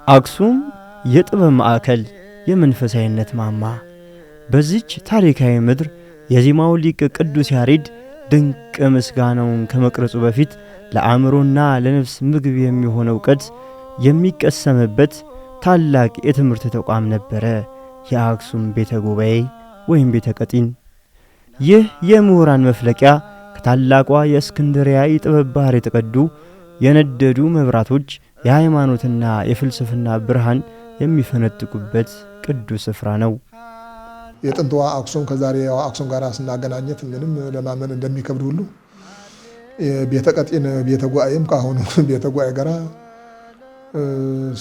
አክሱም የጥበብ ማዕከል፣ የመንፈሳዊነት ማማ። በዚች ታሪካዊ ምድር የዜማው ሊቅ ቅዱስ ያሬድ ድንቅ ምስጋናውን ከመቅረጹ በፊት ለአእምሮና ለነፍስ ምግብ የሚሆን ዕውቀት የሚቀሰምበት ታላቅ የትምህርት ተቋም ነበረ የአክሱም ቤተ ጉባኤ ወይም ቤተ ቀጢን። ይህ የምሁራን መፍለቂያ ከታላቋ የእስክንድርያ የጥበብ ባህር የተቀዱ የነደዱ መብራቶች የሃይማኖትና የፍልስፍና ብርሃን የሚፈነጥቁበት ቅዱስ ስፍራ ነው። የጥንቷ አክሱም ከዛሬዋ አክሱም ጋር ስናገናኘት ምንም ለማመን እንደሚከብድ ሁሉ የቤተ ቀጢን ቤተ ጉባኤም ካሁኑ ቤተ ጉባኤ ጋር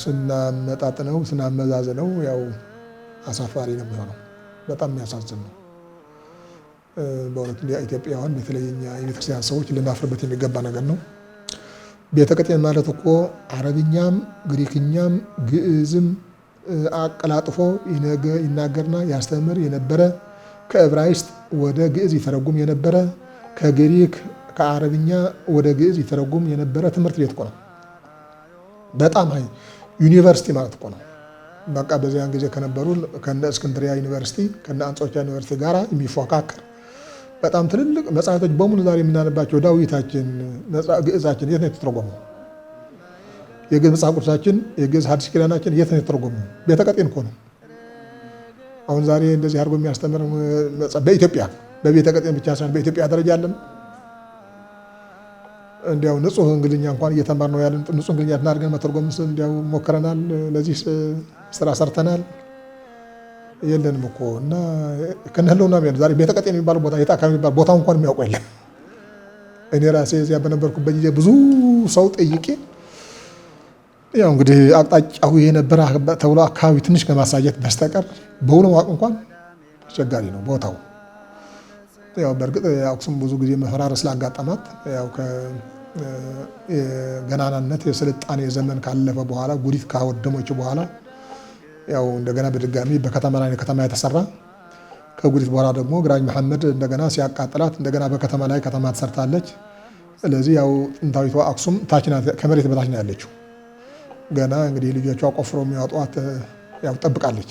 ስናመጣጥነው ስናመዛዝነው ያው አሳፋሪ ነው የሚሆነው። በጣም የሚያሳዝን ነው በእውነት። ኢትዮጵያውያን በተለይኛ የቤተክርስቲያን ሰዎች ልናፍርበት የሚገባ ነገር ነው። ቤተ ቀጢን ማለት እኮ አረብኛም ግሪክኛም ግዕዝም አቀላጥፎ ይናገርና ያስተምር የነበረ፣ ከዕብራይስጥ ወደ ግዕዝ ይተረጉም የነበረ፣ ከግሪክ ከአረብኛ ወደ ግዕዝ ይተረጉም የነበረ ትምህርት ቤት እኮ ነው። በጣም ዩኒቨርሲቲ ማለት እኮ ነው። በቃ በዚያን ጊዜ ከነበሩ ከነ እስክንድሪያ ዩኒቨርሲቲ ከነ አንጾኪያ ዩኒቨርሲቲ ጋራ የሚፎካከር በጣም ትልልቅ መጽሐፎች በሙሉ ዛሬ የምናነባቸው ዳዊታችን፣ ግዕዛችን የት ነው የተተረጎመው? የግዕዝ መጽሐፍ ቅዱሳችን የግዕዝ ሐዲስ ኪዳናችን የት ነው የተተረጎመው? ቤተ ቀጢን እኮ ነው። አሁን ዛሬ እንደዚህ አድርጎ የሚያስተምር በኢትዮጵያ በቤተ ቀጢን ብቻ ሳይሆን በኢትዮጵያ ደረጃ አለን። እንዲያው ንጹህ እንግሊዝኛ እንኳን እየተማር ነው ያለን። ንጹህ እንግሊዝኛ እናድርገን መተርጎም እንዲያው ሞክረናል። ለዚህ ስራ ሰርተናል። የለንም እኮ እና ከነህለውና ነው ዛሬ ቤተ ቀጢን የሚባል ቦታ የት አካባቢ የሚባል ቦታው እንኳን የሚያውቀው የለም። እኔ ራሴ እዚያ በነበርኩበት ጊዜ ብዙ ሰው ጠይቄ ያው እንግዲህ አቅጣጫው የነበረ ተብሎ አካባቢ ትንሽ ከማሳየት በስተቀር በውሎ ማወቅ እንኳን አስቸጋሪ ነው ቦታው። ያው በእርግጥ አክሱም ብዙ ጊዜ መፈራረስ ስላጋጠማት ያው የገናናነት የስልጣኔ ዘመን ካለፈ በኋላ ጉዲት ካወደሞች በኋላ ያው እንደገና በድጋሚ በከተማ ላይ ከተማ የተሰራ ከጉዲት በኋላ ደግሞ ግራኝ መሐመድ እንደገና ሲያቃጥላት እንደገና በከተማ ላይ ከተማ ተሰርታለች። ስለዚህ ያው ጥንታዊቷ አክሱም ታችና ከመሬት በታች ነው ያለችው። ገና እንግዲህ ልጆቿ ቆፍሮ የሚያወጧት ያው ጠብቃለች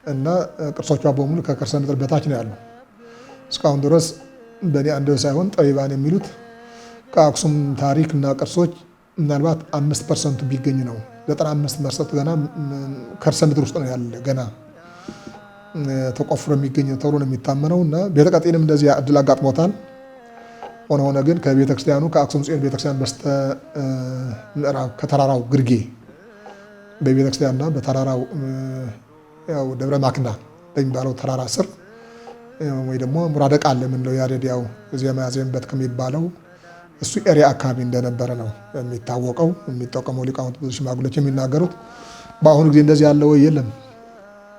እና ቅርሶቿ በሙሉ ከከርሰ ምድር በታች ነው ያሉ። እስካሁን ድረስ በእኔ አንደው ሳይሆን ጠቢባን የሚሉት ከአክሱም ታሪክ እና ቅርሶች ምናልባት 5% ቢገኝ ነው። 95% ገና ከርሰ ምድር ውስጥ ነው ያለ ገና ተቆፍሮ የሚገኝ ተብሎ ነው የሚታመነው እና ቤተ ቀጢንም እንደዚህ እድል አጋጥሞታል። ሆነ ግን ከቤተክርስቲያኑ ከአክሱም ጽዮን ቤተክርስቲያን በስተ ምዕራብ ከተራራው ግርጌ በቤተክርስቲያንና በተራራው ያው ደብረ ማክና በሚባለው ተራራ ስር ወይ ደግሞ ሙራደ ቃል የምንለው ያሬድ ያው ዜማ ያዜምበት ከሚባለው እሱ ኤሪያ አካባቢ እንደነበረ ነው የሚታወቀው። የሚጠቀመው ሊቃውንት ብዙ ሽማግሌዎች የሚናገሩት። በአሁኑ ጊዜ እንደዚህ ያለው የለም፣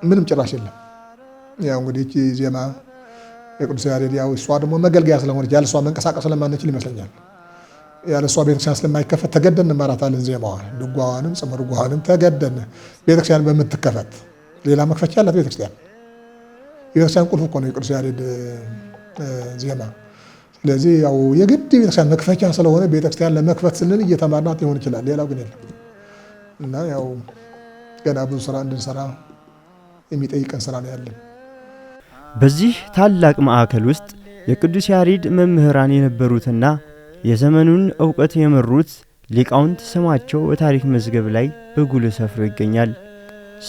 ምንም ጭራሽ የለም። ያው እንግዲህ ዜማ የቅዱስ ያሬድ ያው እሷ ደግሞ መገልገያ ስለሆነች ያለ እሷ መንቀሳቀስ ስለማንችል ይመስለኛል ያለ እሷ ቤተክርስቲያን ስለማይከፈት ተገደን እንማራታለን። ዜማዋን ድጓዋንም ጽምር ድጓዋንም ተገደን ቤተክርስቲያን በምትከፈት ሌላ መክፈቻ ያላት ቤተክርስቲያን የቤተክርስቲያን ቁልፍ እኮ ነው የቅዱስ ያሬድ ዜማ። ስለዚህ ያው የግድ ቤተክርስቲያን መክፈቻ ስለሆነ ቤተክርስቲያን ለመክፈት ስንል እየተማርናት ሊሆን ይችላል። ሌላው ግን የለም እና ያው ገና ብዙ ስራ እንድንሰራ የሚጠይቀን ስራ ነው ያለን። በዚህ ታላቅ ማዕከል ውስጥ የቅዱስ ያሬድ መምህራን የነበሩትና የዘመኑን ዕውቀት የመሩት ሊቃውንት ስማቸው በታሪክ መዝገብ ላይ በጉልህ ሰፍሮ ይገኛል።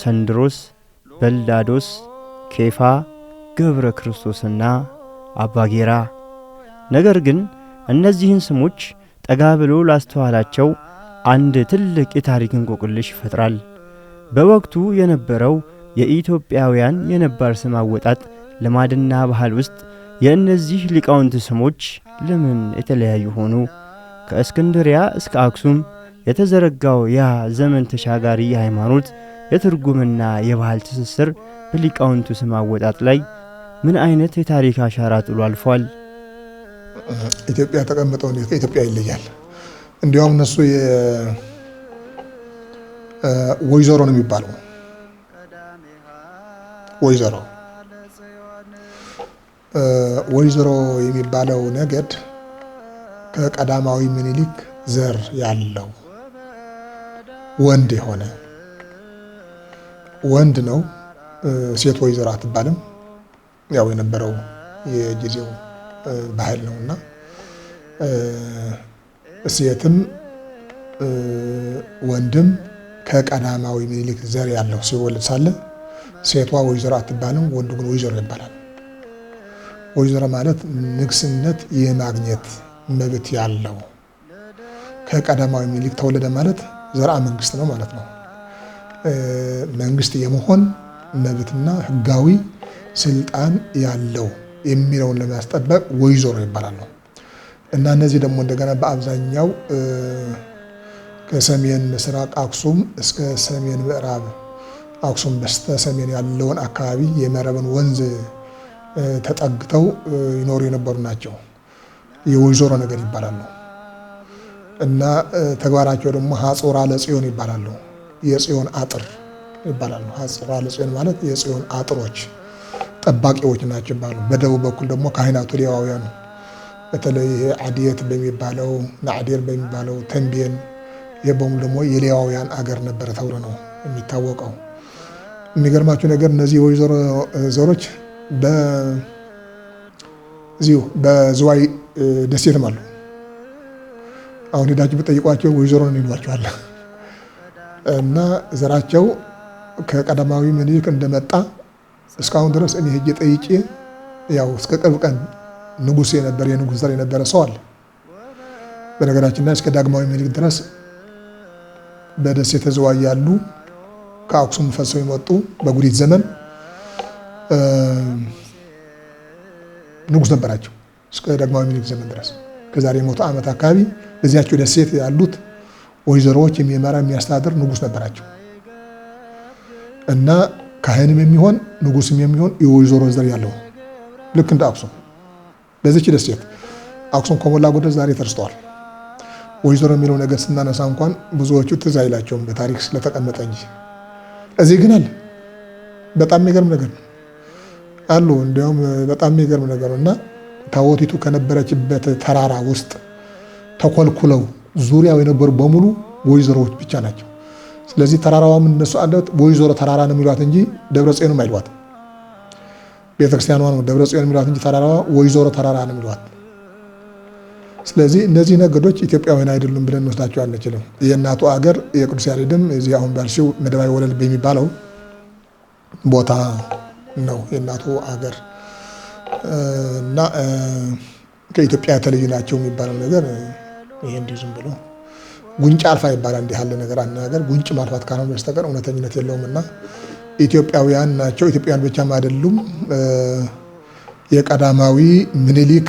ሰንድሮስ፣ በልዳዶስ፣ ኬፋ፣ ገብረ ክርስቶስና አባጌራ። ነገር ግን እነዚህን ስሞች ጠጋ ብሎ ላስተዋላቸው አንድ ትልቅ የታሪክ እንቆቅልሽ ይፈጥራል። በወቅቱ የነበረው የኢትዮጵያውያን የነባር ስም አወጣጥ ልማድና ባህል ውስጥ የእነዚህ ሊቃውንት ስሞች ለምን የተለያዩ ሆኑ? ከእስክንድሪያ እስከ አክሱም የተዘረጋው ያ ዘመን ተሻጋሪ የሃይማኖት የትርጉምና የባህል ትስስር በሊቃውንቱ ስም አወጣጥ ላይ ምን አይነት የታሪክ አሻራ ጥሎ አልፏል? ኢትዮጵያ ተቀምጠው እንዴት ከኢትዮጵያ ይለያል? እንዲያውም እነሱ ወይዘሮ ነው የሚባለው። ወይዘሮ የሚባለው ነገድ ከቀዳማዊ ምኒልክ ዘር ያለው ወንድ የሆነ ወንድ ነው። ሴት ወይዘሮ አትባልም። ያው የነበረው የጊዜው ባህል ነውና ሴትም ወንድም ከቀዳማዊ ምኒልክ ዘር ያለው ሲወለድ ሳለ ሴቷ ወይዘሮ አትባልም፣ ወንዱ ግን ወይዘሮ ይባላል። ወይዘሮ ማለት ንግስነት የማግኘት መብት ያለው ከቀዳማዊ ምኒልክ ተወለደ ማለት ዘርአ መንግስት ነው ማለት ነው። መንግስት የመሆን መብትና ህጋዊ ስልጣን ያለው የሚለውን ለማስጠበቅ ወይዘሮ ይባላል። እና እነዚህ ደግሞ እንደገና በአብዛኛው ከሰሜን ምስራቅ አክሱም እስከ ሰሜን ምዕራብ አክሱም በስተ ሰሜን ያለውን አካባቢ የመረብን ወንዝ ተጠግተው ይኖሩ የነበሩ ናቸው። የወይዘሮ ነገር ይባላሉ። እና ተግባራቸው ደግሞ ሐጹራ ለጽዮን ይባላሉ። የጽዮን አጥር ይባላሉ። ሐጹራ ለጽዮን ማለት የጽዮን አጥሮች ጠባቂዎች ናቸው ይባላሉ። በደቡብ በኩል ደግሞ ካህናቱ ሌዋውያኑ በተለይ አዲየት በሚባለው ናዕዴር በሚባለው ተንቤን የበሙሉ ደግሞ የሌዋውያን አገር ነበር ተብሎ ነው የሚታወቀው። የሚገርማችሁ ነገር እነዚህ የወይዘሮ ዘሮች በዚሁ በዝዋይ ደሴትም አሉ። አሁን ሄዳችሁ ብጠይቋቸው ወይዘሮ ነው ይሏቸዋል። እና ዘራቸው ከቀዳማዊ ምኒልክ እንደመጣ እስካሁን ድረስ እኔ ሄጄ ጠይቄ ያው እስከ ቅርብ ቀን ንጉስ የነበረ የንጉስ ዘር የነበረ ሰው አለ። በነገራችን ላይ እስከ ዳግማዊ ምኒልክ ድረስ በደሴተ ዝዋይ ያሉ ከአክሱም ፈሰው የመጡ በጉዲት ዘመን ንጉስ ነበራቸው። እስከ ዳግማዊ ምኒልክ ዘመን ድረስ ከዛሬ 100 ዓመት አካባቢ በዚያቸው ደሴት ያሉት ወይዘሮዎች የሚመራ የሚያስተዳድር ንጉስ ነበራቸው። እና ካህንም የሚሆን ንጉስም የሚሆን የወይዘሮ ዘር ያለው ልክ እንደ አክሱም በዚች ደሴት አክሱም ከሞላ ጎደል ዛሬ ተርስተዋል። ወይዘሮ የሚለው ነገር ስናነሳ እንኳን ብዙዎቹ ትዝ አይላቸውም በታሪክ ስለተቀመጠ እንጂ እዚህ ግን አለ። በጣም የሚገርም ነገር ነው አሉ። እንዲያውም በጣም የሚገርም ነገር ነው። እና ታቦቲቱ ከነበረችበት ተራራ ውስጥ ተኮልኩለው ዙሪያው የነበሩ በሙሉ ወይዘሮዎች ብቻ ናቸው። ስለዚህ ተራራዋም እነሱ አለት ወይዘሮ ተራራ ነው የሚሏት እንጂ ደብረ ጽዮንም አይሏት። ቤተክርስቲያኗ ነው ደብረ ጽዮን የሚሏት እንጂ ተራራዋ ወይዘሮ ተራራ ነው የሚሏት። ስለዚህ እነዚህ ነገዶች ኢትዮጵያውያን አይደሉም ብለን እንወስዳቸው አንችልም። የእናቱ አገር የቅዱስ ያሬድም እዚህ አሁን ባልሽው መደባዊ ወለል በሚባለው ቦታ ነው የእናቱ አገር እና ከኢትዮጵያ የተለዩ ናቸው የሚባለው ነገር ይሄ እንዲሁ ዝም ብሎ ጉንጭ አልፋ ይባላል። እንዲህ ያለ ነገር አናገር ጉንጭ ማልፋት ካልሆነ በስተቀር እውነተኝነት የለውምና ኢትዮጵያውያን ናቸው። ኢትዮጵያውያን ብቻም አይደሉም፣ የቀዳማዊ ምኒልክ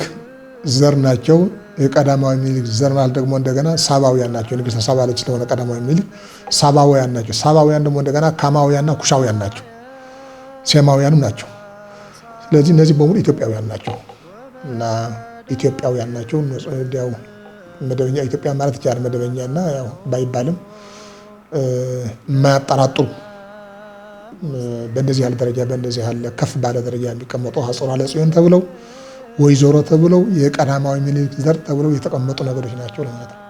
ዘር ናቸው። የቀዳማዊ ምኒልክ ዘር ማለት ደግሞ እንደገና ሳባውያን ናቸው። ንግስተ ሳባ ልጅ ስለሆነ ቀዳማዊ ምኒልክ ሳባውያን ናቸው። ሳባውያን ደግሞ እንደገና ካማውያንና ኩሻውያን ናቸው፣ ሴማውያንም ናቸው። ስለዚህ እነዚህ በሙሉ ኢትዮጵያውያን ናቸው እና ኢትዮጵያውያን ናቸው። እንዲያው መደበኛ ኢትዮጵያ ማለት ይቻላል መደበኛና ያው ባይባልም የማያጠራጥሩ በእንደዚህ ያለ ደረጃ በእንደዚህ ያለ ከፍ ባለ ደረጃ የሚቀመጡ ሐጹራ ለጽዮን ተብለው ወይዘሮ ተብለው የቀዳማዊ ምኒልክ ዘር ተብለው የተቀመጡ ነገሮች ናቸው ለማለት ነው።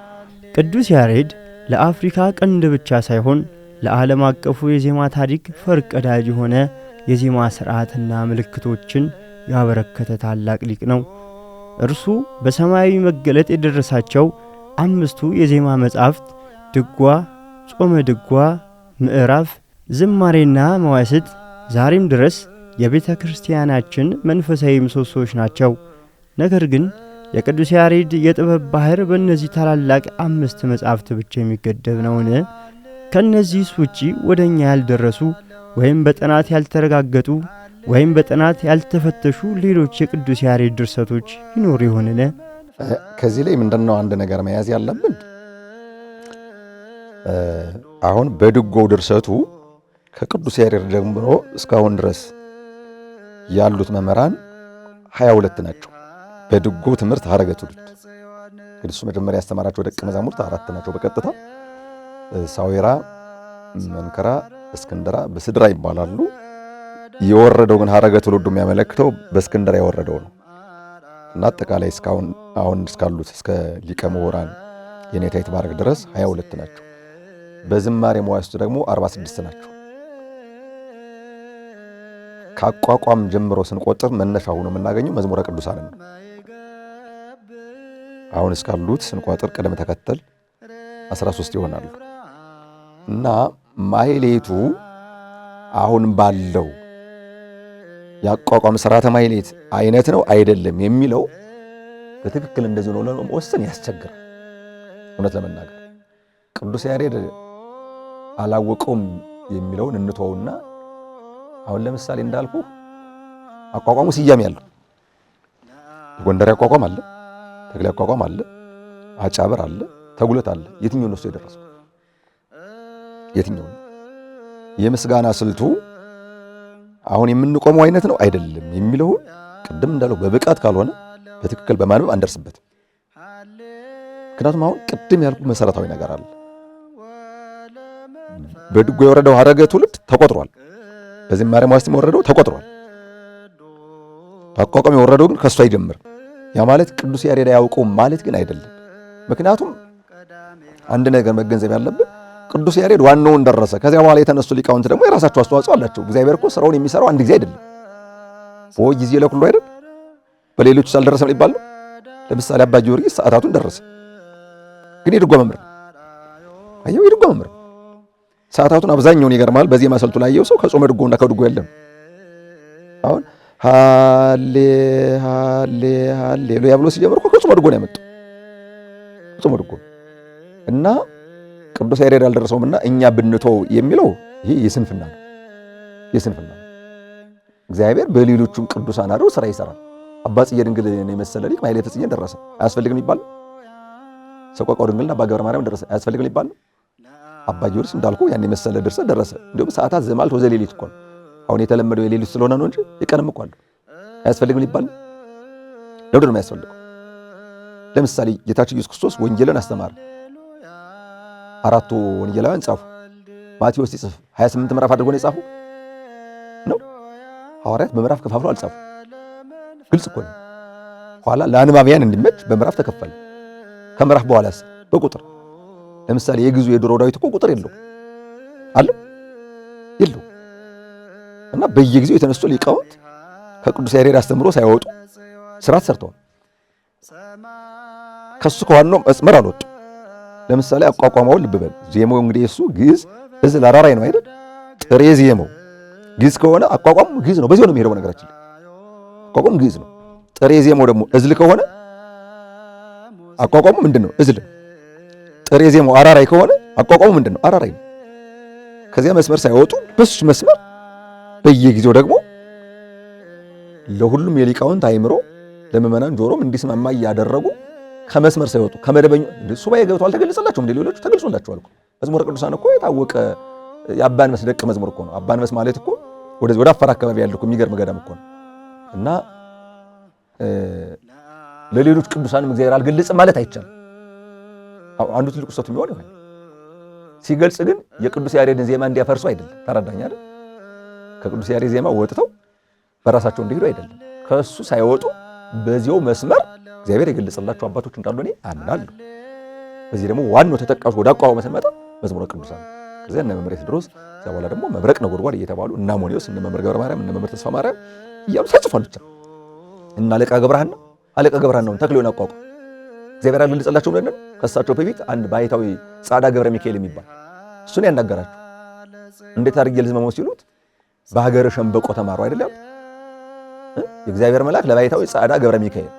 ቅዱስ ያሬድ ለአፍሪካ ቀንድ ብቻ ሳይሆን ለዓለም አቀፉ የዜማ ታሪክ ፈርቀዳጅ የሆነ የዜማ ሥርዓትና ምልክቶችን ያበረከተ ታላቅ ሊቅ ነው። እርሱ በሰማያዊ መገለጥ የደረሳቸው 5ቱ የዜማ መጻሕፍት ድጓ፣ ጾመ ድጓ፣ ምዕራፍ፣ ዝማሬና መዋሥዕት ዛሬም ድረስ የቤተ ክርስቲያናችን መንፈሳዊ ምሰሶዎች ናቸው። ነገር ግን የቅዱስ ያሬድ የጥበብ ባህር በእነዚህ ታላላቅ 5 መጻሕፍት ብቻ የሚገደብ ነውን? ከእነዚህስ ውጪ ወደ እኛ ያልደረሱ ወይም በጥናት ያልተረጋገጡ ወይም በጥናት ያልተፈተሹ ሌሎች የቅዱስ ያሬድ ድርሰቶች ይኖሩ ይሆንን? ከዚህ ላይ ምንድነው አንድ ነገር መያዝ ያለብን? አሁን በድጓው ድርሰቱ ከቅዱስ ያሬድ ጀምሮ እስካሁን ድረስ ያሉት መምህራን 22 ናቸው። በድጓው ትምህርት ሐረገ ትውልድ እንግዲህ እሱ መጀመሪያ ያስተማራቸው ደቀ መዛሙርት 4 ናቸው። በቀጥታ ሳዊራ፣ መንከራ፣ እስክንድራ፣ በስድራ ይባላሉ። የወረደው ግን ሐረገ ትውልዱ የሚያመለክተው በእስክንድራ የወረደው ነው እና አጠቃላይ እስካሁን አሁን እስካሉት እስከ ሊቀ ምሁራን የኔታ ይትባረክ ድረስ 22 ናቸው። በዝማሬ መዋሥዕቱ ደግሞ 46 ናቸው። ከአቋቋም ጀምሮ ስንቆጥር መነሻ ሆኖ የምናገኘው መዝሙረ ቅዱሳን ነው። አሁን እስካሉት ስንቆጥር ቅደም ተከተል 13 ይሆናሉ እና ማሕሌቱ አሁን ባለው ያቋቋም ሥርዓተ ማሕሌት አይነት ነው አይደለም የሚለው በትክክል እንደዚህ ነው ለመወሰን ያስቸግራል። እውነት ለመናገር ቅዱስ ያሬድ አላወቀውም የሚለውን እንተውና አሁን ለምሳሌ እንዳልኩ አቋቋሙ ስያሜ ያለው ጎንደር አቋቋም አለ፣ ተክሌ አቋቋም አለ፣ አጫበር አለ፣ ተጉለት አለ። የትኛው ነው የደረሰው? የትኛው ነው? የምስጋና ስልቱ አሁን የምንቆመው አይነት ነው አይደለም የሚለው ቅድም እንዳለው በብቃት ካልሆነ በትክክል በማንበብ አንደርስበትም። ምክንያቱም አሁን ቅድም ያልኩ መሰረታዊ ነገር አለ። በድጓ የወረደው ሐረገ ትውልድ ተቆጥሯል። በዝማሬ መዋሥዕት የወረደው ተቆጥሯል። በአቋቋም የወረደው ግን ከሱ አይጀምርም። ያ ማለት ቅዱስ ያሬድ አያውቀውም ማለት ግን አይደለም። ምክንያቱም አንድ ነገር መገንዘብ ያለብን ቅዱስ ያሬድ ዋናውን ደረሰ። ከዚያ በኋላ የተነሱ ሊቃውንት ደግሞ የራሳቸው አስተዋጽኦ አላቸው። እግዚአብሔር እኮ ስራውን የሚሰራው አንድ ጊዜ አይደለም፣ ወይ ጊዜ ለኩሉ አይደል? በሌሎች አልደረሰም ሊባል ነው። ለምሳሌ አባ ጊዮርጊስ ሰዓታቱን ደረሰ፣ ግን የድጓ መምህር አየው፣ የድጓ መምህር ሰዓታቱን አብዛኛውን ይገርማል። በዚህ ማሰልቱ ላይ ያየው ሰው ከጾመ ድጓውና ከድጓው የለም። አሁን ሃሌ ሃሌ ሃሌሉያ ብሎ ሲጀምር እኮ ከጾመ ድጓው ነው ያመጣው፣ ከጾመ ድጓው እና ቅዱስ ያሬድ አልደረሰውምና እኛ ብንተው የሚለው ይሄ የስንፍና ነው፣ የስንፍና ነው። እግዚአብሔር በሌሎቹም ቅዱሳን አድሮ ስራ ይሰራል። አባ ጽጌ ድንግልን የመሰለ ሊቅ ማሕሌተ ጽጌን ደረሰ፣ አያስፈልግም ይባል? ሰቆቃወ ድንግልና አባ ገብረ ማርያም ደረሰ፣ አያስፈልግም ይባል? አባ ጊዮርጊስ እንዳልኩ ያን የመሰለ ድርሰት ደረሰ። እንዲሁም ሰዓታት ዘማልት ወዘሌሊት እኮ ነው። አሁን የተለመደው የሌሊት ስለሆነ ነው እንጂ የቀንም እኮ አለ። አያስፈልግም ይባል? ለምንድን ነው የማያስፈልገው? ለምሳሌ ጌታችን ኢየሱስ ክርስቶስ ወንጌልን አስተማረ። 4 ወንጌላውያን ጻፉ። ማቴዎስ ሲጽፍ 28 ምዕራፍ አድርጎ ነው የጻፈው ነው። ሐዋርያት በምዕራፍ ከፋፍሎ አልጻፉ። ግልጽ እኮ ነው። ኋላ ለአንባቢያን እንዲመች በምዕራፍ ተከፈለ። ከምዕራፍ በኋላስ በቁጥር ለምሳሌ የግዙ የድሮ ዳዊት እኮ ቁጥር የለው አለ የለው። እና በየጊዜው የተነሱ ሊቃውንት ከቅዱስ ያሬድ አስተምሮ ሳይወጡ ስራት ሰርተዋል። ከሱ ከዋናው መስመር አልወጡ። ለምሳሌ አቋቋማውን ልብ በል። ዜማው እንግዲህ እሱ ግዕዝ እዝል አራራይ ነው አይደል? ጥሬ ዜማው ግዕዝ ከሆነ አቋቋሙ ግዕዝ ነው። በዚያው ነው የሚሄደው። ነገራችን ላይ አቋቋሙ ግዕዝ ነው። ጥሬ ዜማው ደግሞ እዝል ከሆነ አቋቋሙ ምንድነው? እዝል። ጥሬ ዜማው አራራይ ከሆነ አቋቋሙ ምንድነው? አራራይ ነው። ከዚያ መስመር ሳይወጡ በሱ መስመር በየጊዜው ደግሞ ለሁሉም የሊቃውንት አይምሮ ለምእመናን ጆሮም እንዲስማማ እያደረጉ ከመስመር ሳይወጡ ከመደበኛ ሱባኤ ገብተው አልተገለጸላቸውም። እንደ ሌሎቹ ተገልጾላቸዋል እኮ። መዝሙረ ቅዱሳን እኮ የታወቀ የአባ እንበስ ደቀ መዝሙር እኮ ነው። አባ እንበስ ማለት እኮ ወደ አፋር አካባቢ ያለው እኮ የሚገርም ገዳም እኮ ነው። እና ለሌሎች ቅዱሳንም እግዚአብሔር አልገለጸም ማለት አይቻልም። አንዱ ትልቁ ስህተት የሚሆን ይሆናል። ሲገልጽ ግን የቅዱስ ያሬድን ዜማ እንዲያፈርሱ አይደለም። ተረዳኝ አይደል? ከቅዱስ ያሬድ ዜማ ወጥተው በራሳቸው እንዲሄዱ አይደለም። ከሱ ሳይወጡ በዚያው መስመር እግዚአብሔር የገለጸላቸው አባቶች እንዳሉ እኔ አምናለሁ። በዚህ ደግሞ ዋናው ተጠቃሹ ወደ አቋቋመ ስንመጣ መዝሙረ ቅዱሳን ከዚያ እነ መምህር ቴዎድሮስ ከዚያ በኋላ ደግሞ መብረቅ ነጎድጓድ እየተባሉ እና አሞኒዮስ እነ መምህር ገብረ ማርያም እነ መምህር ተስፋ ማርያም እያሉ ተጽፏል። ብቻ እና አለቃ ገብረሐናውን ተክሌውን አቋቋም እግዚአብሔር አልገለጸላቸው ብለን ከሳቸው በፊት አንድ ባይታዊ ጻዳ ገብረ ሚካኤል የሚባል እሱን ያናገራቸው እንዴት አድርጌ ልዝመመው ሲሉት በሀገረ ሸምበቆ ተማሩ አይደለም የእግዚአብሔር መልአክ ለባይታዊ ጻዳ ገብረ ሚካኤል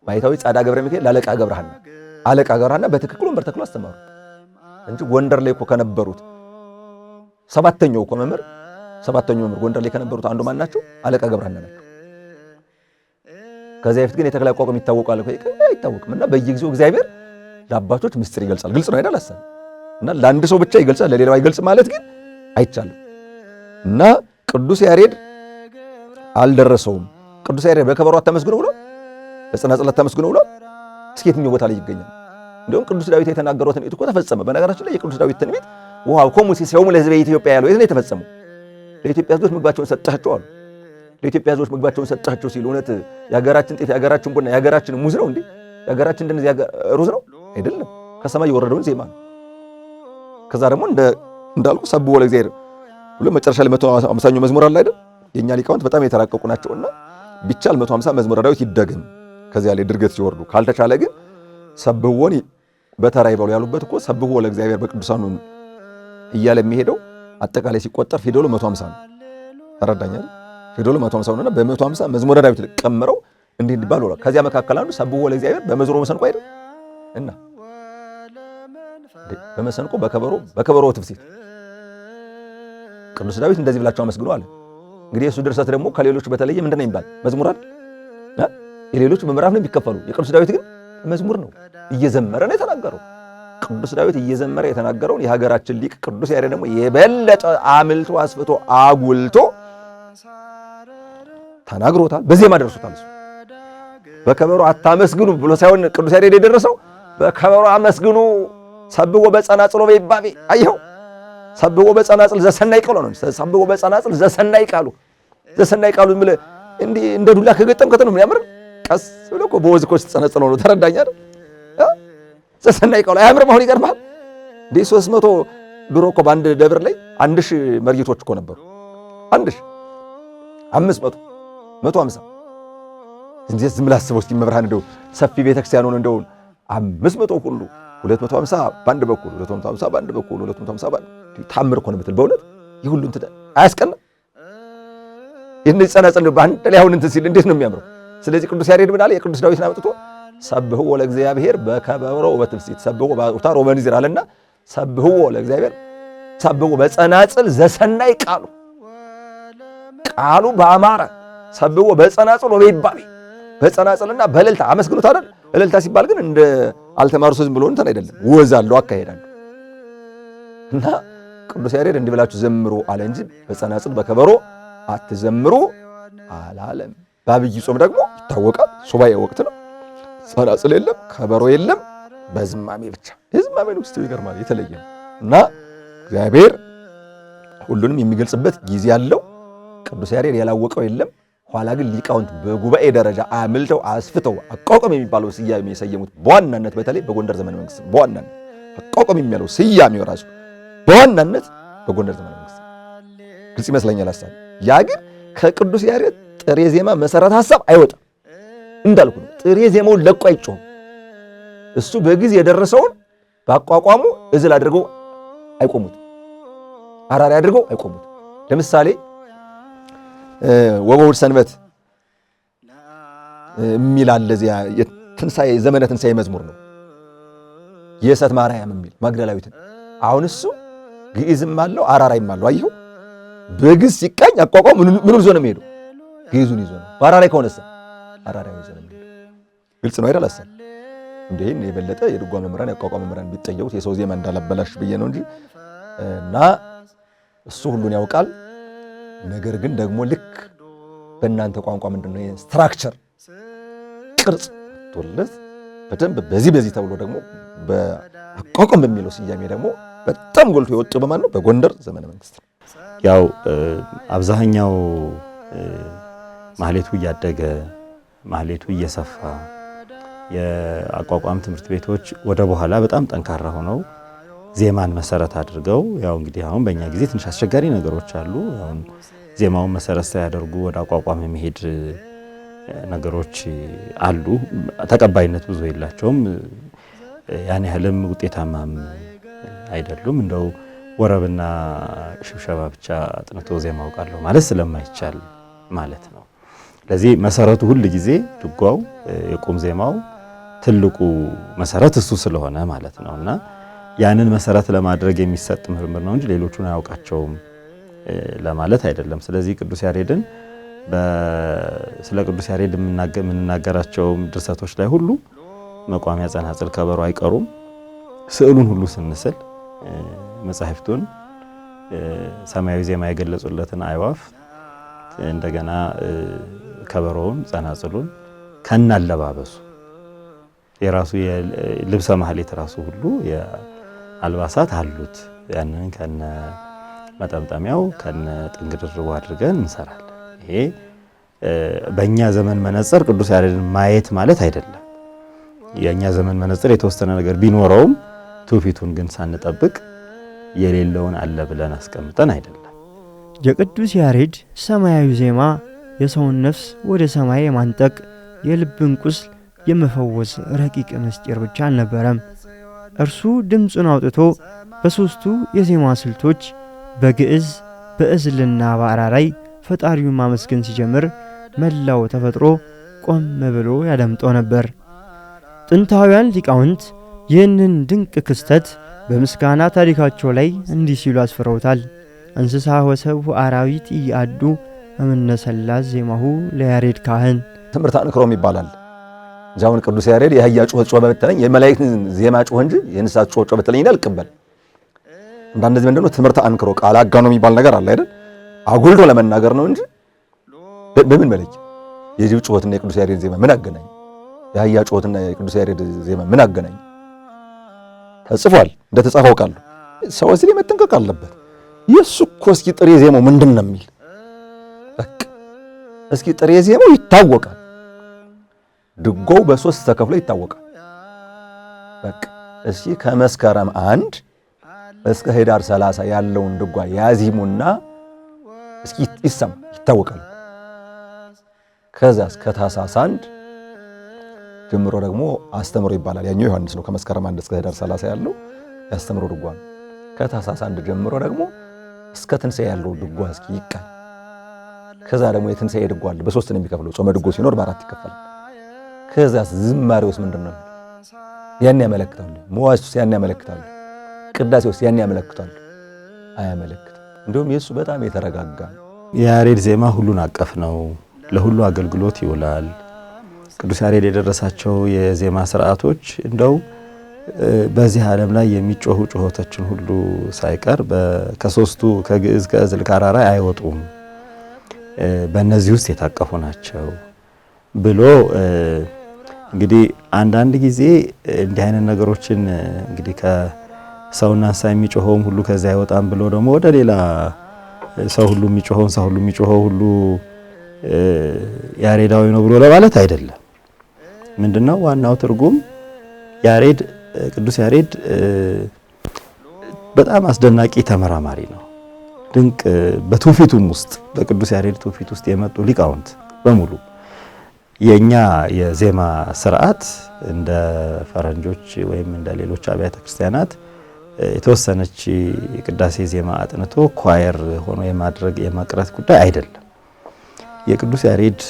ባይታዊ ጻዳ ገብረ ሚካኤል ለአለቃ ገብረሃና አለቃ ገብረሃና በትክክል ወንበር ተክሎ አስተማሩ እንጂ ጎንደር ላይ እኮ ከነበሩት ሰባተኛው መምህር ጎንደር ላይ ከነበሩት አንዱ ማን ናቸው? አለቃ ገብረሃና ናቸው። ከዚያ በፊት ግን የተክለ አቋቋም ይታወቃል እኮ አይታወቅም። እና በየጊዜው እግዚአብሔር ለአባቶች ምስጢር ይገልጻል። ግልጽ ነው አይደል? አሰብ እና ለአንድ ሰው ብቻ ይገልጻል፣ ለሌላው አይገልጽ ማለት ግን አይቻልም። እና ቅዱስ ያሬድ አልደረሰውም። ቅዱስ ያሬድ በከበሮ አታመስግኑ ብሎ በጸናጽል አታመስግኑ ብሎ እስኪ የትኛው ቦታ ላይ ይገኛል? እንደውም ቅዱስ ዳዊት የተናገረው ትንቢት እኮ ተፈጸመ። በነገራችን ላይ የቅዱስ ዳዊት ትንቢት ወሀብኮሙ ሲሳዮሙ ለሕዝበ ኢትዮጵያ ያለው የት ነው የተፈጸመው? ለኢትዮጵያ ሕዝቦች ምግባቸውን ሰጣቸው አሉ። ለኢትዮጵያ ሕዝቦች ምግባቸውን ሰጣቸው ሲል እውነት የሀገራችን ጤፍ፣ የሀገራችን ቡና፣ የሀገራችን ሙዝ ነው እንዴ? የሀገራችን እንደዚህ ሩዝ ነው አይደለም። ከሰማይ የወረደውን ዜማ ነው። ከዛ ደግሞ እንዳልኩ ሰብሖ ለእግዚአብሔር ብሎ መጨረሻ ላይ 150ኛው መዝሙር አለ አይደል? የኛ ሊቃውንት በጣም የተራቀቁ ናቸውና ቢቻል 150 መዝሙረ ዳዊት ይደገም ከዚያ ላይ ድርገት ሲወርዱ፣ ካልተቻለ ግን ሰብሖን በተራ ይበሉ ያሉበት እኮ ሰብሖ ለእግዚአብሔር በቅዱሳኑ እያለ የሚሄደው አጠቃላይ ሲቆጠር ፊደሉ 150 ነው። ተረዳኛል? ፊደሉ 150 ነውና በ150 መዝሙረ ዳዊት ቀምረው እንዲህ እንዲባል ወራ። ከዚያ መካከል አንዱ ሰብሖ ለእግዚአብሔር በመዝሙረ መሰንቆ አይደል? እና በመሰንቆ በከበሮ ትፍሲት ቅዱስ ዳዊት እንደዚህ ብላችሁ አመስግኑ አለ። እንግዲህ የሱ ድርሰት ደግሞ ከሌሎቹ በተለየ ምንድነው የሚባል መዝሙር አይደል? የሌሎቹ በምዕራፍ ነው የሚከፈሉ። የቅዱስ ዳዊት ግን መዝሙር ነው፣ እየዘመረ ነው የተናገረው። ቅዱስ ዳዊት እየዘመረ የተናገረውን የሀገራችን ሊቅ ቅዱስ ያሬድ ደግሞ የበለጠ አምልቶ አስፍቶ አጉልቶ ተናግሮታል፣ በዜማ ደርሶታል። እሱ በከበሮ አታመስግኑ ብሎ ሳይሆን ቅዱስ ያሬድ የደረሰው በከበሮ አመስግኑ ሰብሖ በጸናጽል ወበይባቤ። አየኸው፣ ሰብሖ በጸናጽል ዘሰናይ ቃሉ ነው። ሰብሖ በጸናጽል ዘሰናይ ቃሉ እንዲህ እንደ ዱላ ከገጠምከት ነው የሚያምር። ቀስ ብሎ እኮ በወዝ እኮ ስትጸነጽለው ነው። ተረዳኝ አይደል? ዘሰናይ ቃሉ አያምርም? አሁን ይገርምሃል እንዴ 300 ድሮ እኮ በአንድ ደብር ላይ 1000 መርጌቶች እኮ ነበሩ። 1000 500 150 እንዴት ዝም ብለህ አስበው እስኪ መብርሃን እንደው ሰፊ ቤተክርስቲያን ሆነ እንደው 500 ሁሉ 250 በአንድ በኩል 250 በአንድ በኩል 250 በአንድ ታምር እኮ ነው የምትል በእውነት ይህ ሁሉ እንትን አያስቀና? ይህን ጸናጸል በአንድ ላይ አሁን እንትን ሲል እንዴት ነው የሚያምረው? ስለዚህ ቅዱስ ያሬድ ምን አለ? የቅዱስ ዳዊትን አምጥቶ ሰብሖ ለእግዚአብሔር በከበሮ በትፍሲት ሰብሖ በአውታር ወበንዚር አለና ሰብሖ ለእግዚአብሔር ሰብሖ በጸናጽል ዘሰናይ ቃሉ በአማረ ሰብሖ በጸናጽል ወበይባቤ በጸናጽልና በእልልታ አመስግኑት አይደል? እልልታ ሲባል ግን እንደ አልተማሩ ሰው ዝም ብሎ እንትን አይደለም፣ ወዝ አለው አካሄድ አለው። እና ቅዱስ ያሬድ እንዲህ ብላችሁ ዘምሩ አለ እንጂ በጸናጽል በከበሮ አትዘምሩ አላለም። በአብይ ጾም ደግሞ ይታወቃል፣ ሱባኤ ወቅት ነው። ጸናጽል የለም፣ ከበሮ የለም፣ በዝማሜ ብቻ። የዝማሜ ነው ውስጥ ይገርማል፣ የተለየ ነው። እና እግዚአብሔር ሁሉንም የሚገልጽበት ጊዜ አለው። ቅዱስ ያሬድ ያላወቀው የለም። ኋላ ግን ሊቃውንት በጉባኤ ደረጃ አምልተው አስፍተው አቋቋም የሚባለው ስያሜ የሰየሙት በዋናነት በተለይ በጎንደር ዘመነ መንግስት በዋናነት አቋቋም የሚባለው ስያሜው ራሱ በዋናነት በጎንደር ዘመነ መንግስት ግልጽ ይመስለኛል ሐሳብ። ያ ግን ከቅዱስ ያሬድ ጥሬ ዜማ መሰረት ሐሳብ አይወጣም። እንዳልኩ ነው፣ ጥሬ ዜማውን ለቆ አይጮህም። እሱ በጊዜ የደረሰውን በአቋቋሙ እዝል አድርገው አይቆሙት፣ አራሪ አድርገው አይቆሙት። ለምሳሌ ወበውድ ሰንበት የሚል አለ። እዚያ የትንሣኤ ዘመነ ትንሣኤ መዝሙር ነው። የእሰት ማርያም የሚል ማግደላዊትን አሁን እሱ ግዕዝም አለው አራራይም አለው። አየሁ በግዕዝ ሲቃኝ አቋቋም ምን ይዞ ነው የሚሄደው? ግዕዙን ይዞ ነው። በአራራይ ከሆነስ አራራይ ይዞ ነው የሚሄደው። ግልጽ ነው አይደል? አሰብ እንዴን የበለጠ የድጓ መምህራን ያቋቋም መምህራን ቢጠየቁት የሰው ዜማ እንዳላበላሽ ብዬ ነው እንጂ እና እሱ ሁሉን ያውቃል። ነገር ግን ደግሞ ልክ በእናንተ ቋንቋ ምንድነው ስትራክቸር ቅርጽ ቶለት በደንብ በዚህ ተብሎ ደግሞ በአቋቋም በሚለው ስያሜ ደግሞ በጣም ጎልቶ የወጡ በማን ነው? በጎንደር ዘመነ መንግስት። ያው አብዛኛው ማህሌቱ እያደገ ማህሌቱ እየሰፋ የአቋቋም ትምህርት ቤቶች ወደ በኋላ በጣም ጠንካራ ሆነው ዜማን መሰረት አድርገው ያው እንግዲህ አሁን በእኛ ጊዜ ትንሽ አስቸጋሪ ነገሮች አሉ። አሁን ዜማውን መሰረት ሳያደርጉ ወደ አቋቋም የሚሄድ ነገሮች አሉ። ተቀባይነት ብዙ የላቸውም። ያን ያህልም ውጤታማም አይደሉም። እንደው ወረብና ሽብሸባ ብቻ አጥንቶ ዜማ አውቃለሁ ማለት ስለማይቻል ማለት ነው። ስለዚህ መሰረቱ ሁል ጊዜ ድጓው የቁም ዜማው ትልቁ መሰረት እሱ ስለሆነ ማለት ነውና ያንን መሰረት ለማድረግ የሚሰጥ ምርምር ነው እንጂ ሌሎቹን አያውቃቸውም ለማለት አይደለም። ስለዚህ ቅዱስ ያሬድን ስለ ቅዱስ ያሬድ የምንናገራቸው ድርሰቶች ላይ ሁሉ መቋሚያ፣ ጸናጽል፣ ከበሮ አይቀሩም። ስዕሉን ሁሉ ስንስል መጻሕፍቱን ሰማያዊ ዜማ የገለጹለትን አዕዋፍ እንደገና ከበሮውን፣ ጸናጽሉን ከናለባበሱ የራሱ የልብሰ ማህሌት ራሱ ሁሉ የአልባሳት አሉት። ያንን ከነ መጠምጠሚያው ከነ ጥንግድርቡ አድርገን እንሰራለን። ይሄ በእኛ ዘመን መነጽር ቅዱስ ያሬድን ማየት ማለት አይደለም። የእኛ ዘመን መነጽር የተወሰነ ነገር ቢኖረውም ትውፊቱን ግን ሳንጠብቅ የሌለውን አለ ብለን አስቀምጠን አይደለም። የቅዱስ ያሬድ ሰማያዊ ዜማ የሰውን ነፍስ ወደ ሰማይ የማንጠቅ የልብን ቁስል የመፈወስ ረቂቅ ምስጢር ብቻ አልነበረም። እርሱ ድምፁን አውጥቶ በሦስቱ የዜማ ስልቶች በግዕዝ በዕዝልና በአራራይ ፈጣሪውን ማመስገን ሲጀምር መላው ተፈጥሮ ቆም ብሎ ያዳምጠው ነበር። ጥንታውያን ሊቃውንት ይህንን ድንቅ ክስተት በምስጋና ታሪካቸው ላይ እንዲህ ሲሉ አስፍረውታል። እንስሳ ወሰብ አራዊት ይአዱ እምነሰላስ ዜማሁ ለያሬድ ካህን። ትምህርተ አንክሮም ይባላል። ጃውን ቅዱስ ያሬድ የአህያ ጩኸት ጮኸ በተለኝ የመላእክትን ዜማ ጮኸ እንጂ የእንስሳት ጩኸት ጮኸ በተለኝ አልቀበል። አንዳንድ ጊዜ ምንድነው ትምህርተ አንክሮ ቃል አጋኖ የሚባል ነገር አለ አይደል? አጉልቶ ለመናገር ነው እንጂ በምን መለክ የጅብ ጩኸትና የቅዱስ ያሬድ ዜማ ምን አገናኝ? የአህያ ጩኸትና የቅዱስ ያሬድ ዜማ ምን አገናኝ? ተጽፏል፣ እንደተጻፈው ቃል ሰው እዚህ መጠንቀቅ አለበት። የሱ እኮ እስኪ ጥሬ ዜማው ምንድን ነው የሚል በቃ እስኪ ጥሬ ዜማው ይታወቃል። ድጓው በሶስት ተከፍሎ ይታወቃል። በቃ እስኪ ከመስከረም 1 እስከ ህዳር 30 ያለውን ድጓ ያዚሙና እስኪ ይሰማ ይታወቃል። ከዛ እስከ ታኅሳስ 1 ጀምሮ ደግሞ አስተምሮ ይባላል። ያኛው ዮሐንስ ነው። ከመስከረም 1 እስከ ህዳር 30 ያለው ያስተምሮ ድጓ ነው። ከታኅሳስ 1 ጀምሮ ደግሞ እስከ ትንሣኤ ያለው ድጓ እስኪ ይቃል። ከዛ ደግሞ የትንሣኤ ድጓ አለ። በሶስት ነው የሚከፍለው። ጾመ ድጓ ሲኖር በአራት ይከፈላል። ከዛ ዝማሬውስ ምንድነው? ያን ያመለክታል። መዋሥዕቱስ ያን ያመለክታል። ቅዳሴውስ ያን ያመለክታል። አያመለክትም። እንደውም የሱ በጣም የተረጋጋ የያሬድ ዜማ ሁሉን አቀፍ ነው። ለሁሉ አገልግሎት ይውላል። ቅዱስ ያሬድ የደረሳቸው የዜማ ስርዓቶች እንደው በዚህ ዓለም ላይ የሚጮሁ ጩኸቶችን ሁሉ ሳይቀር ከሶስቱ ከግዕዝ ከዕዝል ከአራራይ አይወጡም፣ በእነዚህ ውስጥ የታቀፉ ናቸው ብሎ እንግዲህ አንዳንድ ጊዜ እንዲህ አይነት ነገሮችን እንግዲህ ከሰውና እንስሳ የሚጮኸውን ሁሉ ከዚያ አይወጣም ብሎ ደግሞ ወደ ሌላ ሰው ሁሉ የሚጮኸውን ሰው ሁሉ የሚጮኸው ሁሉ ያሬዳዊ ነው ብሎ ለማለት አይደለም። ምንድነው ዋናው ትርጉም? ያሬድ ቅዱስ ያሬድ በጣም አስደናቂ ተመራማሪ ነው። ድንቅ በትውፊቱም ውስጥ በቅዱስ ያሬድ ትውፊት ውስጥ የመጡ ሊቃውንት በሙሉ የኛ የዜማ ስርዓት እንደ ፈረንጆች ወይም እንደ ሌሎች አብያተ ክርስቲያናት የተወሰነች የቅዳሴ ዜማ አጥንቶ ኳየር ሆኖ የማድረግ የማቅረት ጉዳይ አይደለም። የቅዱስ ያሬድ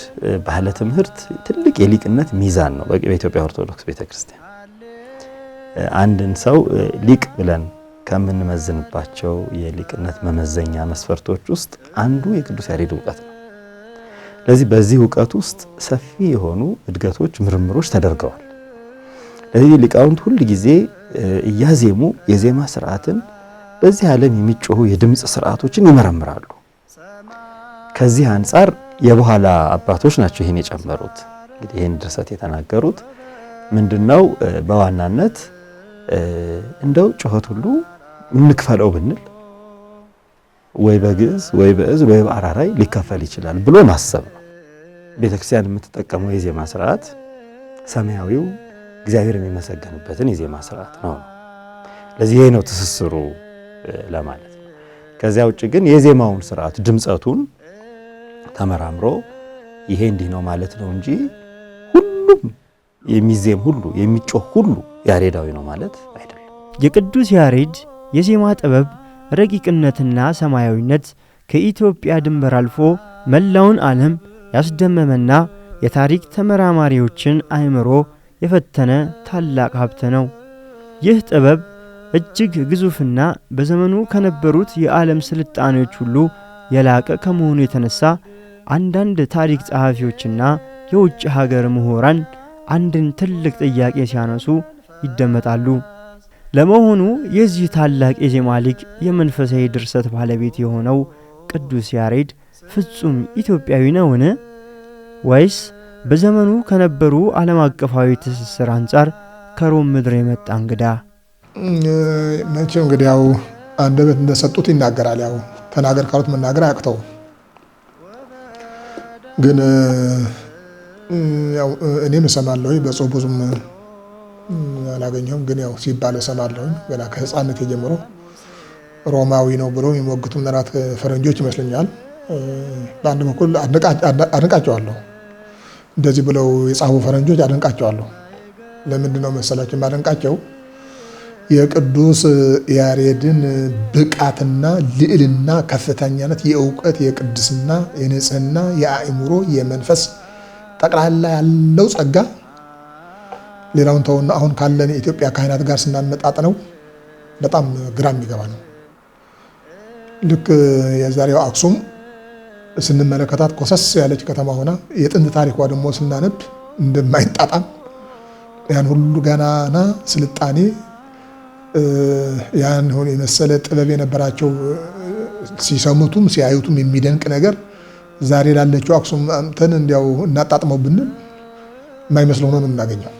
ባህለ ትምህርት ትልቅ የሊቅነት ሚዛን ነው። በኢትዮጵያ ኦርቶዶክስ ቤተክርስቲያን አንድን ሰው ሊቅ ብለን ከምንመዝንባቸው የሊቅነት መመዘኛ መስፈርቶች ውስጥ አንዱ የቅዱስ ያሬድ ዕውቀት ነው። ስለዚህ በዚህ ዕውቀት ውስጥ ሰፊ የሆኑ እድገቶች፣ ምርምሮች ተደርገዋል። ለዚህ ሊቃውንት ሁል ጊዜ እያዜሙ የዜማ ስርዓትን በዚህ ዓለም የሚጮሁ የድምጽ ስርዓቶችን ይመረምራሉ። ከዚህ አንጻር የበኋላ አባቶች ናቸው ይሄን የጨመሩት። እንግዲህ ይሄን ድርሰት የተናገሩት ምንድነው? በዋናነት እንደው ጩኸት ሁሉ እንክፈለው ብንል ወይ በግዕዝ ወይ በዕዝል ወይ በአራራይ ሊከፈል ይችላል ብሎ ማሰብ ነው። ቤተክርስቲያን የምትጠቀመው የዜማ ስርዓት ሰማያዊው እግዚአብሔር የሚመሰገንበትን የዜማ ስርዓት ነው። ለዚህ ይሄ ነው ትስስሩ ለማለት ነው። ከዚያ ውጭ ግን የዜማውን ስርዓት ድምጸቱን ተመራምሮ ይሄ እንዲህ ነው ማለት ነው እንጂ ሁሉም የሚዜም ሁሉ የሚጮህ ሁሉ ያሬዳዊ ነው ማለት አይደለም። የቅዱስ ያሬድ የዜማ ጥበብ ረቂቅነትና ሰማያዊነት ከኢትዮጵያ ድንበር አልፎ መላውን ዓለም ያስደመመና የታሪክ ተመራማሪዎችን አእምሮ የፈተነ ታላቅ ሀብት ነው። ይህ ጥበብ እጅግ ግዙፍና በዘመኑ ከነበሩት የዓለም ስልጣኔዎች ሁሉ የላቀ ከመሆኑ የተነሳ አንዳንድ ታሪክ ጸሐፊዎችና የውጭ ሀገር ምሁራን አንድን ትልቅ ጥያቄ ሲያነሱ ይደመጣሉ። ለመሆኑ የዚህ ታላቅ የዜማ ሊቅ የመንፈሳዊ ድርሰት ባለቤት የሆነው ቅዱስ ያሬድ ፍጹም ኢትዮጵያዊ ነውን? ወይስ በዘመኑ ከነበሩ ዓለም አቀፋዊ ትስስር አንጻር ከሮም ምድር የመጣ እንግዳ? መቼም እንግዲህ ያው አንደበት እንደሰጡት ይናገራል። ያው ተናገር ካሉት መናገር አያቅተው። ግን ያው እኔም እሰማለሁ፣ በጽሁፍ ብዙም አላገኘሁም። ግን ያው ሲባል እሰማለሁ። ገና ከህፃነት ጀምሮ ሮማዊ ነው ብሎ የሚሞግቱ ምናልባት ፈረንጆች ይመስለኛል። በአንድ በኩል አድንቃቸዋለሁ። እንደዚህ ብለው የጻፉ ፈረንጆች አድንቃቸዋለሁ። ለምንድን ነው መሰላቸው የማደንቃቸው? የቅዱስ ያሬድን ብቃትና ልዕልና፣ ከፍተኛነት፣ የእውቀት፣ የቅድስና፣ የንጽህና፣ የአእምሮ፣ የመንፈስ ጠቅላላ ያለው ጸጋ ሌላውን ተውና አሁን ካለን የኢትዮጵያ ካህናት ጋር ስናመጣጥነው በጣም ግራ የሚገባ ነው። ልክ የዛሬው አክሱም ስንመለከታት ኮሰስ ያለች ከተማ ሆና የጥንት ታሪኳ ደግሞ ስናነብ እንደማይጣጣም ያን ሁሉ ገናና ስልጣኔ ያን ሆነ የመሰለ ጥበብ የነበራቸው ሲሰሙቱም ሲያዩቱም የሚደንቅ ነገር ዛሬ ላለችው አክሱም አምተን እንዲያው እናጣጥመው ብንል የማይመስለው ነው የምናገኘው።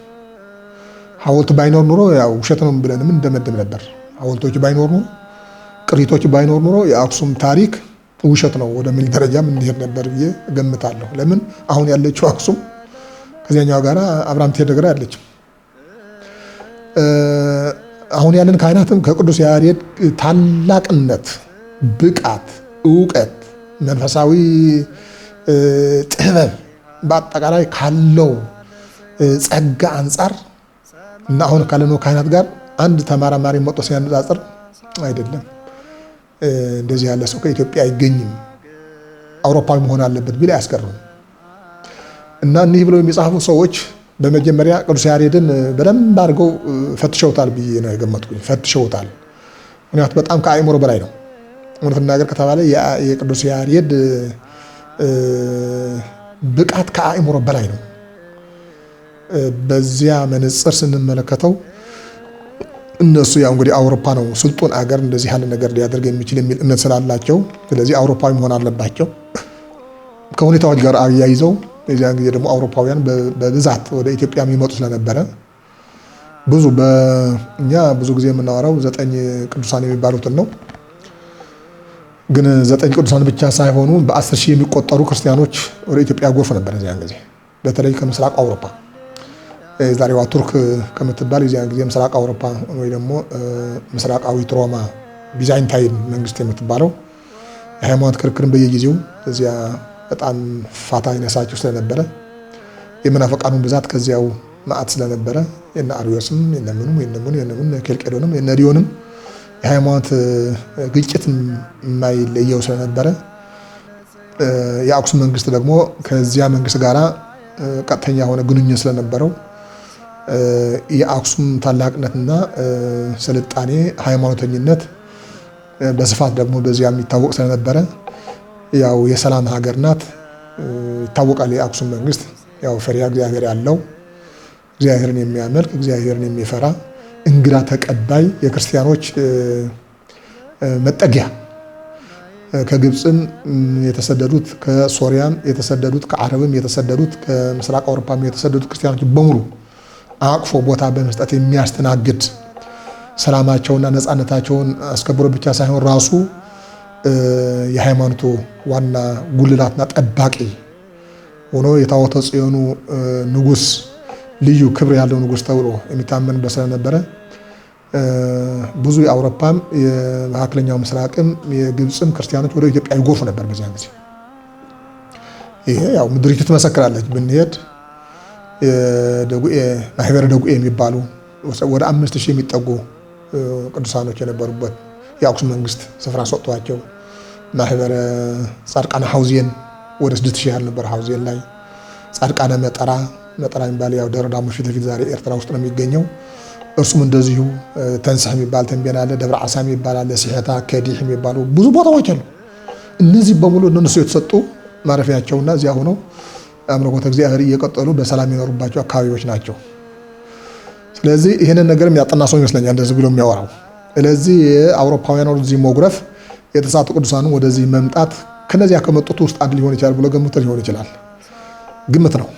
ሐውልት ባይኖር ኑሮ ያው ውሸት ነው ብለንም እንደመደም ነበር። ሐውልቶች ባይኖር ኑሮ፣ ቅሪቶች ባይኖር ኑሮ የአክሱም ታሪክ ውሸት ነው ወደሚል ደረጃም እንዲሄድ ነበር ብዬ እገምታለሁ። ለምን አሁን ያለችው አክሱም ከዚያኛው ጋር አብራም ትሄድ ነገር አለችም። አሁን ያለን ካህናትም ከቅዱስ ያሬድ ታላቅነት፣ ብቃት፣ እውቀት፣ መንፈሳዊ ጥበብ በአጠቃላይ ካለው ጸጋ አንጻር እና አሁን ካለነው ካህናት ጋር አንድ ተመራማሪ መጥቶ ሲያነጻጽር አይደለም እንደዚህ ያለ ሰው ከኢትዮጵያ አይገኝም፣ አውሮፓዊ መሆን አለበት ቢል አያስገርም። እና እኒህ ብለው የሚጻፉ ሰዎች በመጀመሪያ ቅዱስ ያሬድን በደንብ አድርገው ፈትሸውታል ብዬ ነው የገመትኩኝ። ፈትሸውታል። ምክንያቱም በጣም ከአእምሮ በላይ ነው። እውነት ነገር ከተባለ የቅዱስ ያሬድ ብቃት ከአእምሮ በላይ ነው። በዚያ መነጽር ስንመለከተው እነሱ ያው እንግዲህ አውሮፓ ነው ስልጡን አገር እንደዚህ ያለ ነገር ሊያደርግ የሚችል የሚል እምነት ስላላቸው፣ ስለዚህ አውሮፓዊ መሆን አለባቸው። ከሁኔታዎች ጋር አያይዘው የዚያን ጊዜ ደግሞ አውሮፓውያን በብዛት ወደ ኢትዮጵያ የሚመጡ ስለነበረ እኛ ብዙ ጊዜ የምናወራው 9 ቅዱሳን የሚባሉትን ነው። ግን 9 ቅዱሳን ብቻ ሳይሆኑ በ10 ሺህ የሚቆጠሩ ክርስቲያኖች ወደ ኢትዮጵያ ጎርፍ ነበር የዚያን ጊዜ፣ በተለይ ከምስራቅ አውሮፓ ዛሬዋ ቱርክ ከምትባል የዚያን ጊዜ ምስራቅ አውሮፓ ወይ ደግሞ ምስራቃዊት ሮማ ቢዛንታይን መንግስት የምትባለው የሃይማኖት ክርክርን በየጊዜው እዚያ በጣም ፋታ ይነሳቸው ስለነበረ የመናፍቃኑን ብዛት ከዚያው ማዕት ስለነበረ የነ አርዮስም የነ ኬልቄዶንም የነ ዲዮንም የሃይማኖት ግጭት የማይለየው ስለነበረ የአክሱም መንግስት ደግሞ ከዚያ መንግስት ጋራ ቀጥተኛ የሆነ ግንኙነት ስለነበረው የአክሱም ታላቅነትና ስልጣኔ ሃይማኖተኝነት በስፋት ደግሞ በዚያ የሚታወቅ ስለነበረ ያው የሰላም ሀገር ናት ይታወቃል። የአክሱም መንግስት ያው ፈሪሃ እግዚአብሔር ያለው፣ እግዚአብሔርን የሚያመልክ፣ እግዚአብሔርን የሚፈራ፣ እንግዳ ተቀባይ፣ የክርስቲያኖች መጠጊያ፣ ከግብፅም የተሰደዱት፣ ከሶሪያም የተሰደዱት፣ ከአረብም የተሰደዱት፣ ከምስራቅ አውሮፓም የተሰደዱት ክርስቲያኖች በሙሉ አቅፎ ቦታ በመስጠት የሚያስተናግድ ሰላማቸውና ነፃነታቸውን አስከብሮ ብቻ ሳይሆን ራሱ የሃይማኖቱ ዋና ጉልላትና ጠባቂ ሆኖ የታቦተ ጽዮኑ ንጉስ ልዩ ክብር ያለው ንጉስ ተብሎ የሚታመንበት ስለነበረ ብዙ የአውሮፓም የመካከለኛው ምስራቅም የግብፅም ክርስቲያኖች ወደ ኢትዮጵያ ይጎርፉ ነበር በዚያን ጊዜ። ይሄ ያው ምድሪቱ ትመሰክራለች። ብንሄድ ማህበረ ደጉኤ የሚባሉ ወደ 5000 የሚጠጉ ቅዱሳኖች የነበሩበት የአክሱም መንግስት ስፍራ ሰጥቷቸው፣ ማህበረ ጻድቃነ ሐውዜን ወደ 6000 ያህል ነበር ሐውዜን ላይ። ጻድቃነ መጠራ የሚባል ያው ደብረ ዳሞ ፊት ለፊት ዛሬ ኤርትራ ውስጥ ነው የሚገኘው። እርሱም እንደዚሁ ተንስሕ የሚባል ተንቤን አለ፣ ደብረ ዓሳ የሚባል አለ፣ ሲሕታ ከዲሕ የሚባሉ ብዙ ቦታዎች አሉ። እነዚህ በሙሉ እነሱ የተሰጡ ማረፊያቸውና እዚያ ሆነው አምልኮተ እግዚአብሔር እየቀጠሉ በሰላም የኖሩባቸው አካባቢዎች ናቸው። ስለዚህ ይህንን ነገር የሚያጠና ሰው ይመስለኛል እንደዚህ ብሎ የሚያወራው። ስለዚህ የአውሮፓውያን ወደዚህ መጉረፍ የተሳቱ ቅዱሳኑ ወደዚህ መምጣት ከነዚያ ከመጡት ውስጥ አንድ ሊሆን ይችላል ብሎ ገምቶ ሊሆን ይችላል። ግምት ነው።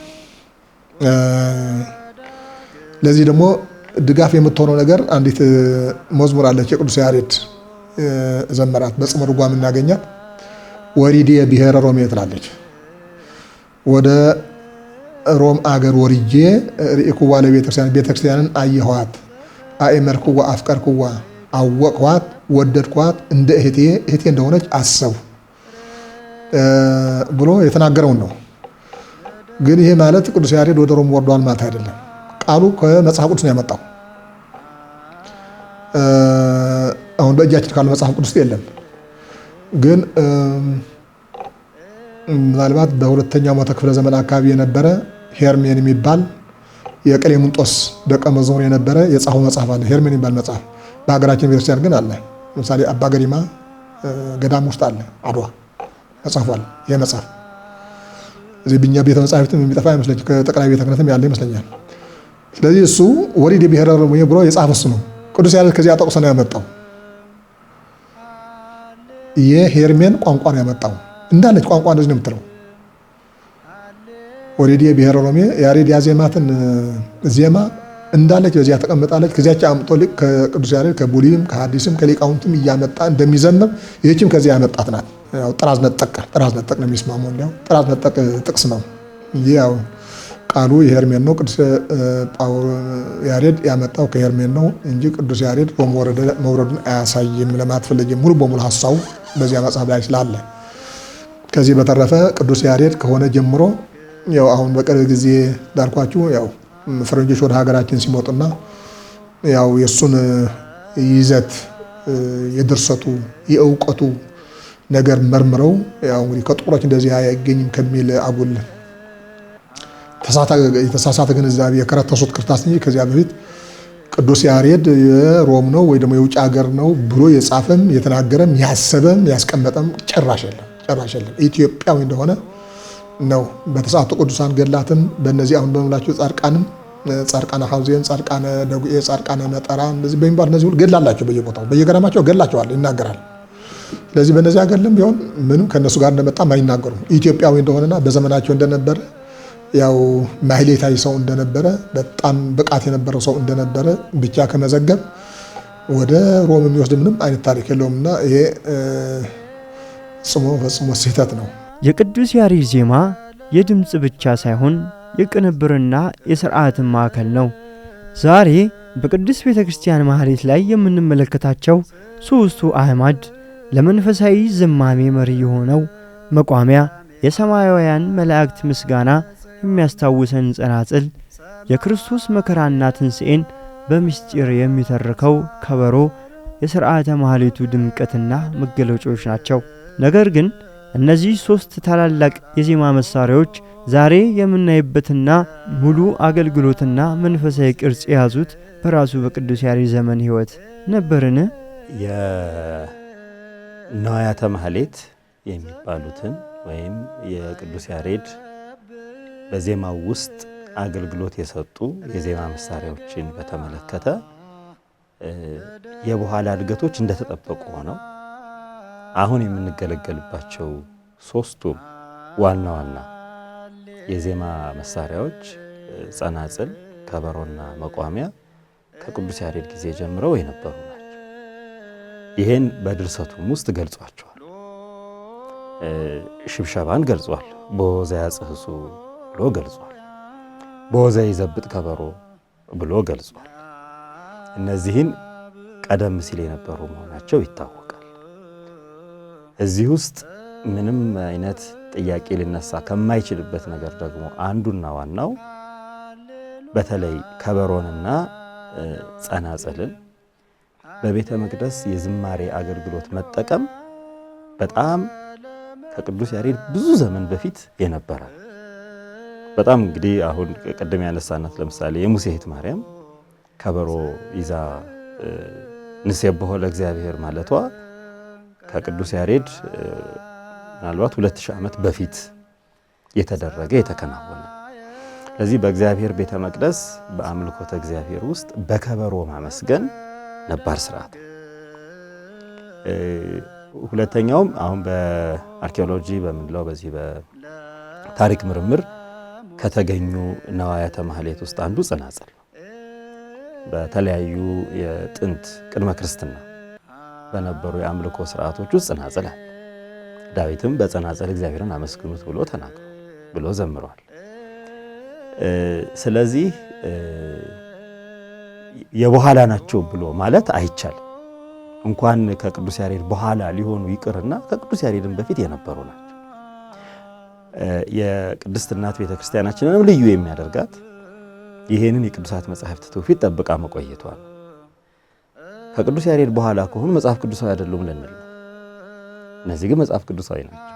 ለዚህ ደግሞ ድጋፍ የምትሆነው ነገር አንዲት መዝሙር አለች የቅዱስ ያሬድ ዘመራት በጽመ ድጓም እናገኛት። ወሪዴ ብሔረ ሮሜ ትላለች። ወደ ሮም አገር ወርጄ ርኢኩዋ ለቤተክርስቲያን ቤተክርስቲያንን አየኋት፣ አእመርኩዋ አፍቀርኩዋ፣ አወቅኋት ወደድኳት፣ እንደ እህቴ እንደሆነች አሰቡ ብሎ የተናገረውን ነው። ግን ይሄ ማለት ቅዱስ ያሬድ ወደ ሮም ወርዷል ማለት አይደለም። ቃሉ ከመጽሐፍ ቅዱስ ነው ያመጣው። አሁን በእጃችን ካለ መጽሐፍ ቅዱስ የለም። ግን ምናልባት በሁለተኛው መቶ ክፍለ ዘመን አካባቢ የነበረ ሄርሜን የሚባል የቀሌምንጦስ ደቀ መዝሙር የነበረ የጻፈው መጽሐፍ አለ። ሄርሜን የሚባል መጽሐፍ በሀገራችን ቤተክርስቲያን ግን አለ። ለምሳሌ አባ ገሪማ ገዳም ውስጥ አለ፣ አድዋ መጽሐፍ አለ። ይሄ መጽሐፍ እዚህ ብኛ ቤተ መጻሕፍትም የሚጠፋ አይመስለኝም፣ ከጠቅላይ ቤተ ክህነትም ያለ ይመስለኛል። ስለዚህ እሱ ወሪዴ ብሔረ ሮሜ ብሎ የጻፈ እሱ ነው። ቅዱስ ያሬድ ከዚያ ጠቅሶ ነው ያመጣው። የሄርሜን ቋንቋ ነው ያመጣው። እንዳለች ቋንቋ እንደዚህ ነው የምትለው። ወሪዴ ብሔረ ሮሜ ያሬድ ያዜማትን ዜማ እንዳለች በዚያ ተቀምጣለች። ከዚያች አምጦ ልክ ከቅዱስ ያሬድ ከቡሊም ከሐዲስም ከሊቃውንትም እያመጣ እንደሚዘምር ይህችም ከዚያ ያመጣት ናት። ያው ጥራዝ ነጠቅ ነው የሚስማማው። እንዲያው ጥራዝ ነጠቅ ጥቅስ ነው እንጂ ያው ቃሉ የሄርሜን ነው። ቅዱስ ያሬድ ያመጣው ከሄርሜን ነው እንጂ ቅዱስ ያሬድ ሮም መውረዱን አያሳይም ለማለት ፈልጌ ሙሉ በሙሉ ሐሳቡ በዚያ መጽሐፍ ላይ ስላለ። ከዚህ በተረፈ ቅዱስ ያሬድ ከሆነ ጀምሮ ያው አሁን በቅርብ ጊዜ ዳርኳችሁ ያው ፈረንጆች ወደ ሀገራችን ሲመጡና ያው የሱን ይዘት የድርሰቱ የእውቀቱ ነገር መርምረው ያው እንግዲህ ከጥቁሮች እንደዚህ አይገኝም ከሚል አጉል የተሳሳተ ግንዛቤ የከረተሱት ክርታስ እንጂ ከዚያ በፊት ቅዱስ ያሬድ የሮም ነው ወይ ደግሞ የውጭ ሀገር ነው ብሎ የጻፈም የተናገረም ያሰበም ያስቀመጠም ጭራሽ የለም። ኢትዮጵያዊ እንደሆነ ነው። በተሳቱ ቅዱሳን ገድላትም በእነዚህ አሁን በምላችሁ ጻድቃንም ጻድቃነ ሐውዜን፣ ጻድቃነ ደጉኤ፣ ጻድቃነ መጠራ እንደዚህ በሚባል እነዚህ ሁሉ ገድል አላቸው። በየቦታው በየገዳማቸው ገድላቸዋል ይናገራል። ስለዚህ በእነዚህ ሀገርም ቢሆን ምንም ከእነሱ ጋር እንደመጣም አይናገሩም። ኢትዮጵያዊ እንደሆነና በዘመናቸው እንደነበረ ያው ማህሌታዊ ሰው እንደነበረ በጣም ብቃት የነበረው ሰው እንደነበረ ብቻ ከመዘገብ ወደ ሮም የሚወስድ ምንም አይነት ታሪክ የለውምና ይሄ ፈጽሞ ስህተት ነው። የቅዱስ ያሬድ ዜማ የድምፅ ብቻ ሳይሆን የቅንብርና የሥርዓትን ማዕከል ነው። ዛሬ በቅዱስ ቤተ ክርስቲያን ማህሌት ላይ የምንመለከታቸው ሦስቱ አዕማድ ለመንፈሳዊ ዝማሜ መሪ የሆነው መቋሚያ፣ የሰማያውያን መላእክት ምስጋና የሚያስታውሰን ጸናጽል፣ የክርስቶስ መከራና ትንሣኤን በምስጢር የሚተርከው ከበሮ የሥርዓተ ማህሌቱ ድምቀትና መገለጫዎች ናቸው። ነገር ግን እነዚህ ሦስት ታላላቅ የዜማ መሳሪያዎች ዛሬ የምናይበትና ሙሉ አገልግሎትና መንፈሳዊ ቅርጽ የያዙት በራሱ በቅዱስ ያሬድ ዘመን ሕይወት ነበርን? የነዋያተ ማህሌት የሚባሉትን ወይም የቅዱስ ያሬድ በዜማው ውስጥ አገልግሎት የሰጡ የዜማ መሳሪያዎችን በተመለከተ የበኋላ እድገቶች እንደተጠበቁ ሆነው አሁን የምንገለገልባቸው ሦስቱም ዋና ዋና የዜማ መሳሪያዎች ጸናጽል፣ ከበሮና መቋሚያ ከቅዱስ ያሬድ ጊዜ ጀምረው የነበሩ ናቸው። ይህን በድርሰቱም ውስጥ ገልጿቸዋል። ሽብሸባን ገልጿል። በወዘ ያጽህሱ ብሎ ገልጿል። በወዘ ይዘብጥ ከበሮ ብሎ ገልጿል። እነዚህን ቀደም ሲል የነበሩ መሆናቸው ይታወቃል። እዚህ ውስጥ ምንም አይነት ጥያቄ ሊነሳ ከማይችልበት ነገር ደግሞ አንዱና ዋናው በተለይ ከበሮንና ጸናጽልን በቤተ መቅደስ የዝማሬ አገልግሎት መጠቀም በጣም ከቅዱስ ያሬድ ብዙ ዘመን በፊት የነበረ በጣም እንግዲህ አሁን ቀደም ያነሳናት ለምሳሌ የሙሴ እህት ማርያም ከበሮ ይዛ ንሴብሖ ለእግዚአብሔር ማለቷ ከቅዱስ ያሬድ ምናልባት 2000 ዓመት በፊት የተደረገ የተከናወነ። ስለዚህ በእግዚአብሔር ቤተ መቅደስ በአምልኮተ እግዚአብሔር ውስጥ በከበሮ ማመስገን ነባር ስርዓት። ሁለተኛውም አሁን በአርኪኦሎጂ በምንለው በዚህ በታሪክ ምርምር ከተገኙ ነዋያተ ማህሌት ውስጥ አንዱ ጸናጽል ነው። በተለያዩ የጥንት ቅድመ ክርስትና በነበሩ የአምልኮ ስርዓቶች ውስጥ ጸናጽል አለ። ዳዊትም በጸናጽል እግዚአብሔርን አመስግኑት ብሎ ተናግሯል ብሎ ዘምሯል። ስለዚህ የበኋላ ናቸው ብሎ ማለት አይቻልም። እንኳን ከቅዱስ ያሬድ በኋላ ሊሆኑ ይቅርና ከቅዱስ ያሬድም በፊት የነበሩ ናቸው። የቅድስት እናት ቤተክርስቲያናችንንም ልዩ የሚያደርጋት ይሄንን የቅዱሳት መጻሕፍት ትውፊት ጠብቃ መቆየቷ ነው። ከቅዱስ ያሬድ በኋላ ከሆኑ መጽሐፍ ቅዱሳዊ አይደሉም ልንል ነው። እነዚህ ግን መጽሐፍ ቅዱሳዊ ናቸው።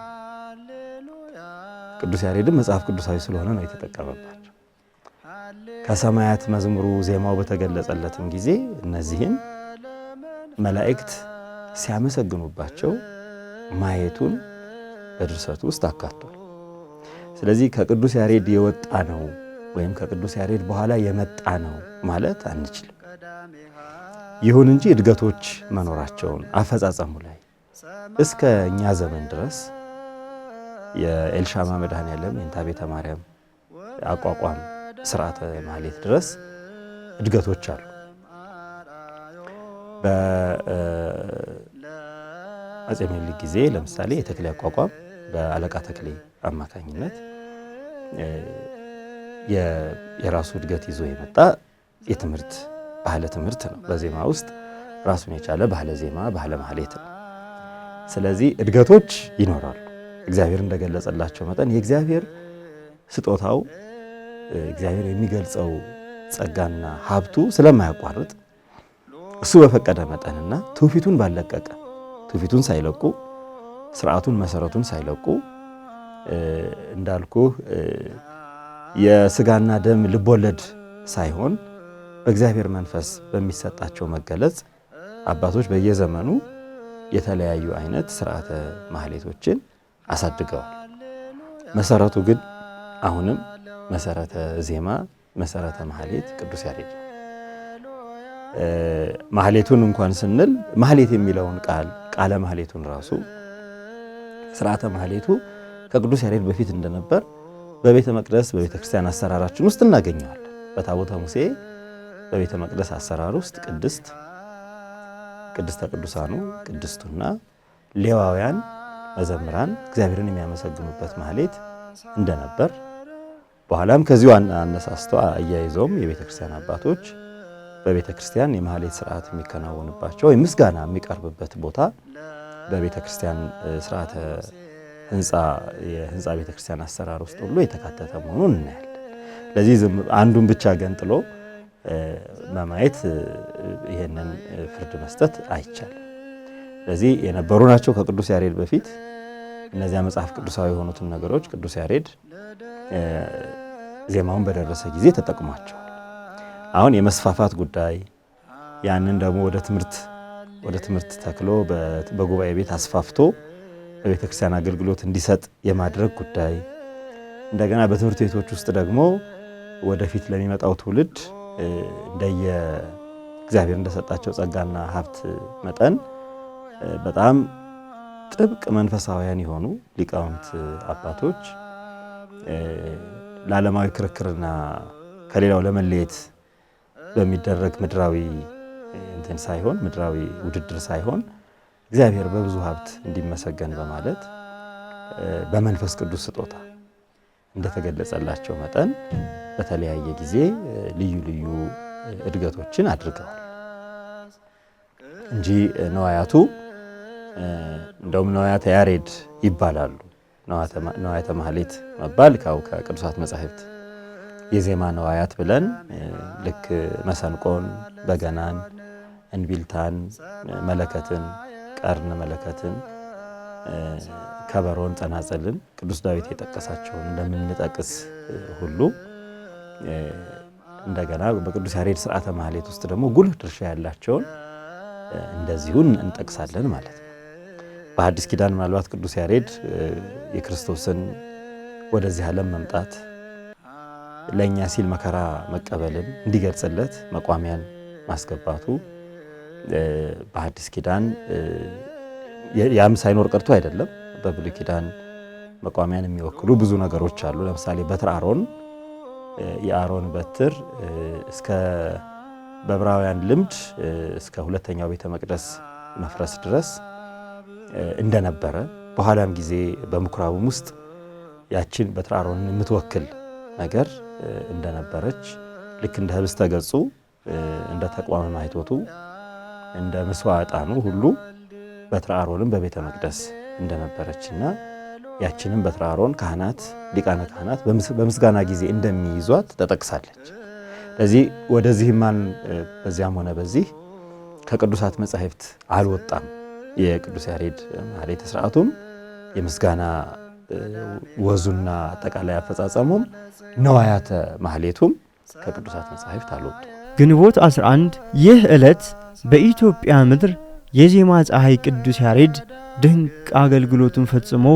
ቅዱስ ያሬድም መጽሐፍ ቅዱሳዊ ስለሆነ ነው የተጠቀመባቸው። ከሰማያት መዝሙሩ ዜማው በተገለጸለትም ጊዜ እነዚህን መላእክት ሲያመሰግኑባቸው ማየቱን በድርሰቱ ውስጥ አካቷል። ስለዚህ ከቅዱስ ያሬድ የወጣ ነው ወይም ከቅዱስ ያሬድ በኋላ የመጣ ነው ማለት አንችልም። ይሁን እንጂ እድገቶች መኖራቸውን አፈጻጸሙ ላይ እስከ እኛ ዘመን ድረስ የኤልሻማ መድኃኔዓለም የእንታ ቤተ ማርያም አቋቋም ስርዓተ ማህሌት ድረስ እድገቶች አሉ። በአፄ ምኒልክ ጊዜ ለምሳሌ የተክሌ አቋቋም በአለቃ ተክሌ አማካኝነት የራሱ እድገት ይዞ የመጣ የትምህርት ባህለ ትምህርት ነው። በዜማ ውስጥ ራሱን የቻለ ባህለ ዜማ ባህለ ማህሌት ነው። ስለዚህ እድገቶች ይኖራሉ። እግዚአብሔር እንደገለጸላቸው መጠን የእግዚአብሔር ስጦታው እግዚአብሔር የሚገልጸው ጸጋና ሀብቱ ስለማያቋርጥ እሱ በፈቀደ መጠንና ትውፊቱን ባለቀቀ ትውፊቱን ሳይለቁ ስርዓቱን መሰረቱን ሳይለቁ እንዳልኩ የስጋና ደም ልቦለድ ሳይሆን በእግዚአብሔር መንፈስ በሚሰጣቸው መገለጽ አባቶች በየዘመኑ የተለያዩ አይነት ስርዓተ ማህሌቶችን አሳድገዋል። መሰረቱ ግን አሁንም መሰረተ ዜማ መሰረተ ማህሌት ቅዱስ ያሬድ ነው። ማህሌቱን እንኳን ስንል ማህሌት የሚለውን ቃለ ማህሌቱን ራሱ ስርዓተ ማህሌቱ ከቅዱስ ያሬድ በፊት እንደነበር በቤተ መቅደስ በቤተ ክርስቲያን አሰራራችን ውስጥ እናገኘዋለን። በታቦተ ሙሴ በቤተ መቅደስ አሰራር ውስጥ ቅድስተ ቅዱሳኑ ቅድስቱና ሌዋውያን መዘምራን እግዚአብሔርን የሚያመሰግኑበት ማህሌት እንደነበር በኋላም ከዚሁ አነሳስተው አያይዘውም የቤተ ክርስቲያን አባቶች በቤተ ክርስቲያን የማህሌት ስርዓት የሚከናወንባቸው ወይ ምስጋና የሚቀርብበት ቦታ በቤተ ክርስቲያን ስርዓተ የህንፃ ቤተ ክርስቲያን አሰራር ውስጥ ሁሉ የተካተተ መሆኑን እናያለን። ለዚህ አንዱን ብቻ ገንጥሎ በማየት ይሄንን ፍርድ መስጠት አይቻልም። ስለዚህ የነበሩ ናቸው ከቅዱስ ያሬድ በፊት እነዚያ መጽሐፍ ቅዱሳዊ የሆኑትን ነገሮች ቅዱስ ያሬድ ዜማውን በደረሰ ጊዜ ተጠቅሟቸዋል። አሁን የመስፋፋት ጉዳይ ያንን ደግሞ ወደ ትምህርት ተክሎ በጉባኤ ቤት አስፋፍቶ በቤተ ክርስቲያን አገልግሎት እንዲሰጥ የማድረግ ጉዳይ እንደገና በትምህርት ቤቶች ውስጥ ደግሞ ወደፊት ለሚመጣው ትውልድ እንደየ እግዚአብሔር እንደሰጣቸው ጸጋና ሀብት መጠን በጣም ጥብቅ መንፈሳውያን የሆኑ ሊቃውንት አባቶች ለዓለማዊ ክርክርና ከሌላው ለመለየት በሚደረግ ምድራዊ እንትን ሳይሆን ምድራዊ ውድድር ሳይሆን እግዚአብሔር በብዙ ሀብት እንዲመሰገን በማለት በመንፈስ ቅዱስ ስጦታ እንደተገለጸላቸው መጠን በተለያየ ጊዜ ልዩ ልዩ እድገቶችን አድርገዋል እንጂ ነዋያቱ እንደውም ነዋያተ ያሬድ ይባላሉ። ነዋያተ ማህሌት መባል ከቅዱሳት መጻሕፍት የዜማ ነዋያት ብለን ልክ መሰንቆን፣ በገናን፣ እንቢልታን፣ መለከትን፣ ቀርን መለከትን ከበሮን፣ ጸናጽልን ቅዱስ ዳዊት የጠቀሳቸውን እንደምንጠቅስ ሁሉ እንደገና በቅዱስ ያሬድ ሥርዓተ ማህሌት ውስጥ ደግሞ ጉልህ ድርሻ ያላቸውን እንደዚሁ እንጠቅሳለን ማለት ነው። በሐዲስ ኪዳን ምናልባት ቅዱስ ያሬድ የክርስቶስን ወደዚህ ዓለም መምጣት ለእኛ ሲል መከራ መቀበልን እንዲገልጽለት መቋሚያን ማስገባቱ በሐዲስ ኪዳን ያም ሳይኖር ቀርቶ አይደለም። በብሉይ ኪዳን መቋሚያን የሚወክሉ ብዙ ነገሮች አሉ። ለምሳሌ በትረ አሮን፣ የአሮን በትር እስከ በዕብራውያን ልምድ እስከ ሁለተኛው ቤተ መቅደስ መፍረስ ድረስ እንደነበረ በኋላም ጊዜ በምኩራቡም ውስጥ ያችን በትረ አሮንን የምትወክል ነገር እንደነበረች ልክ እንደ ህብስተ ገጹ እንደ ተቋመ ማኅቶቱ እንደ ምስዋዕ ዕጣኑ ሁሉ በትረ አሮንም በቤተ መቅደስ እንደነበረችና ያችንም በትረ አሮን ካህናት ሊቃነ ካህናት በምስጋና ጊዜ እንደሚይዟት ተጠቅሳለች። ስለዚህ ወደዚህ ማን በዚያም ሆነ በዚህ ከቅዱሳት መጻሕፍት አልወጣም። የቅዱስ ያሬድ ማህሌተ ሥርዓቱም የምስጋና ወዙና አጠቃላይ አፈጻጸሙም ነዋያተ ማህሌቱም ከቅዱሳት መጻሕፍት አልወጡም። ግንቦት 11 ይህ ዕለት በኢትዮጵያ ምድር የዜማ ፀሐይ ቅዱስ ያሬድ ድንቅ አገልግሎቱን ፈጽሞ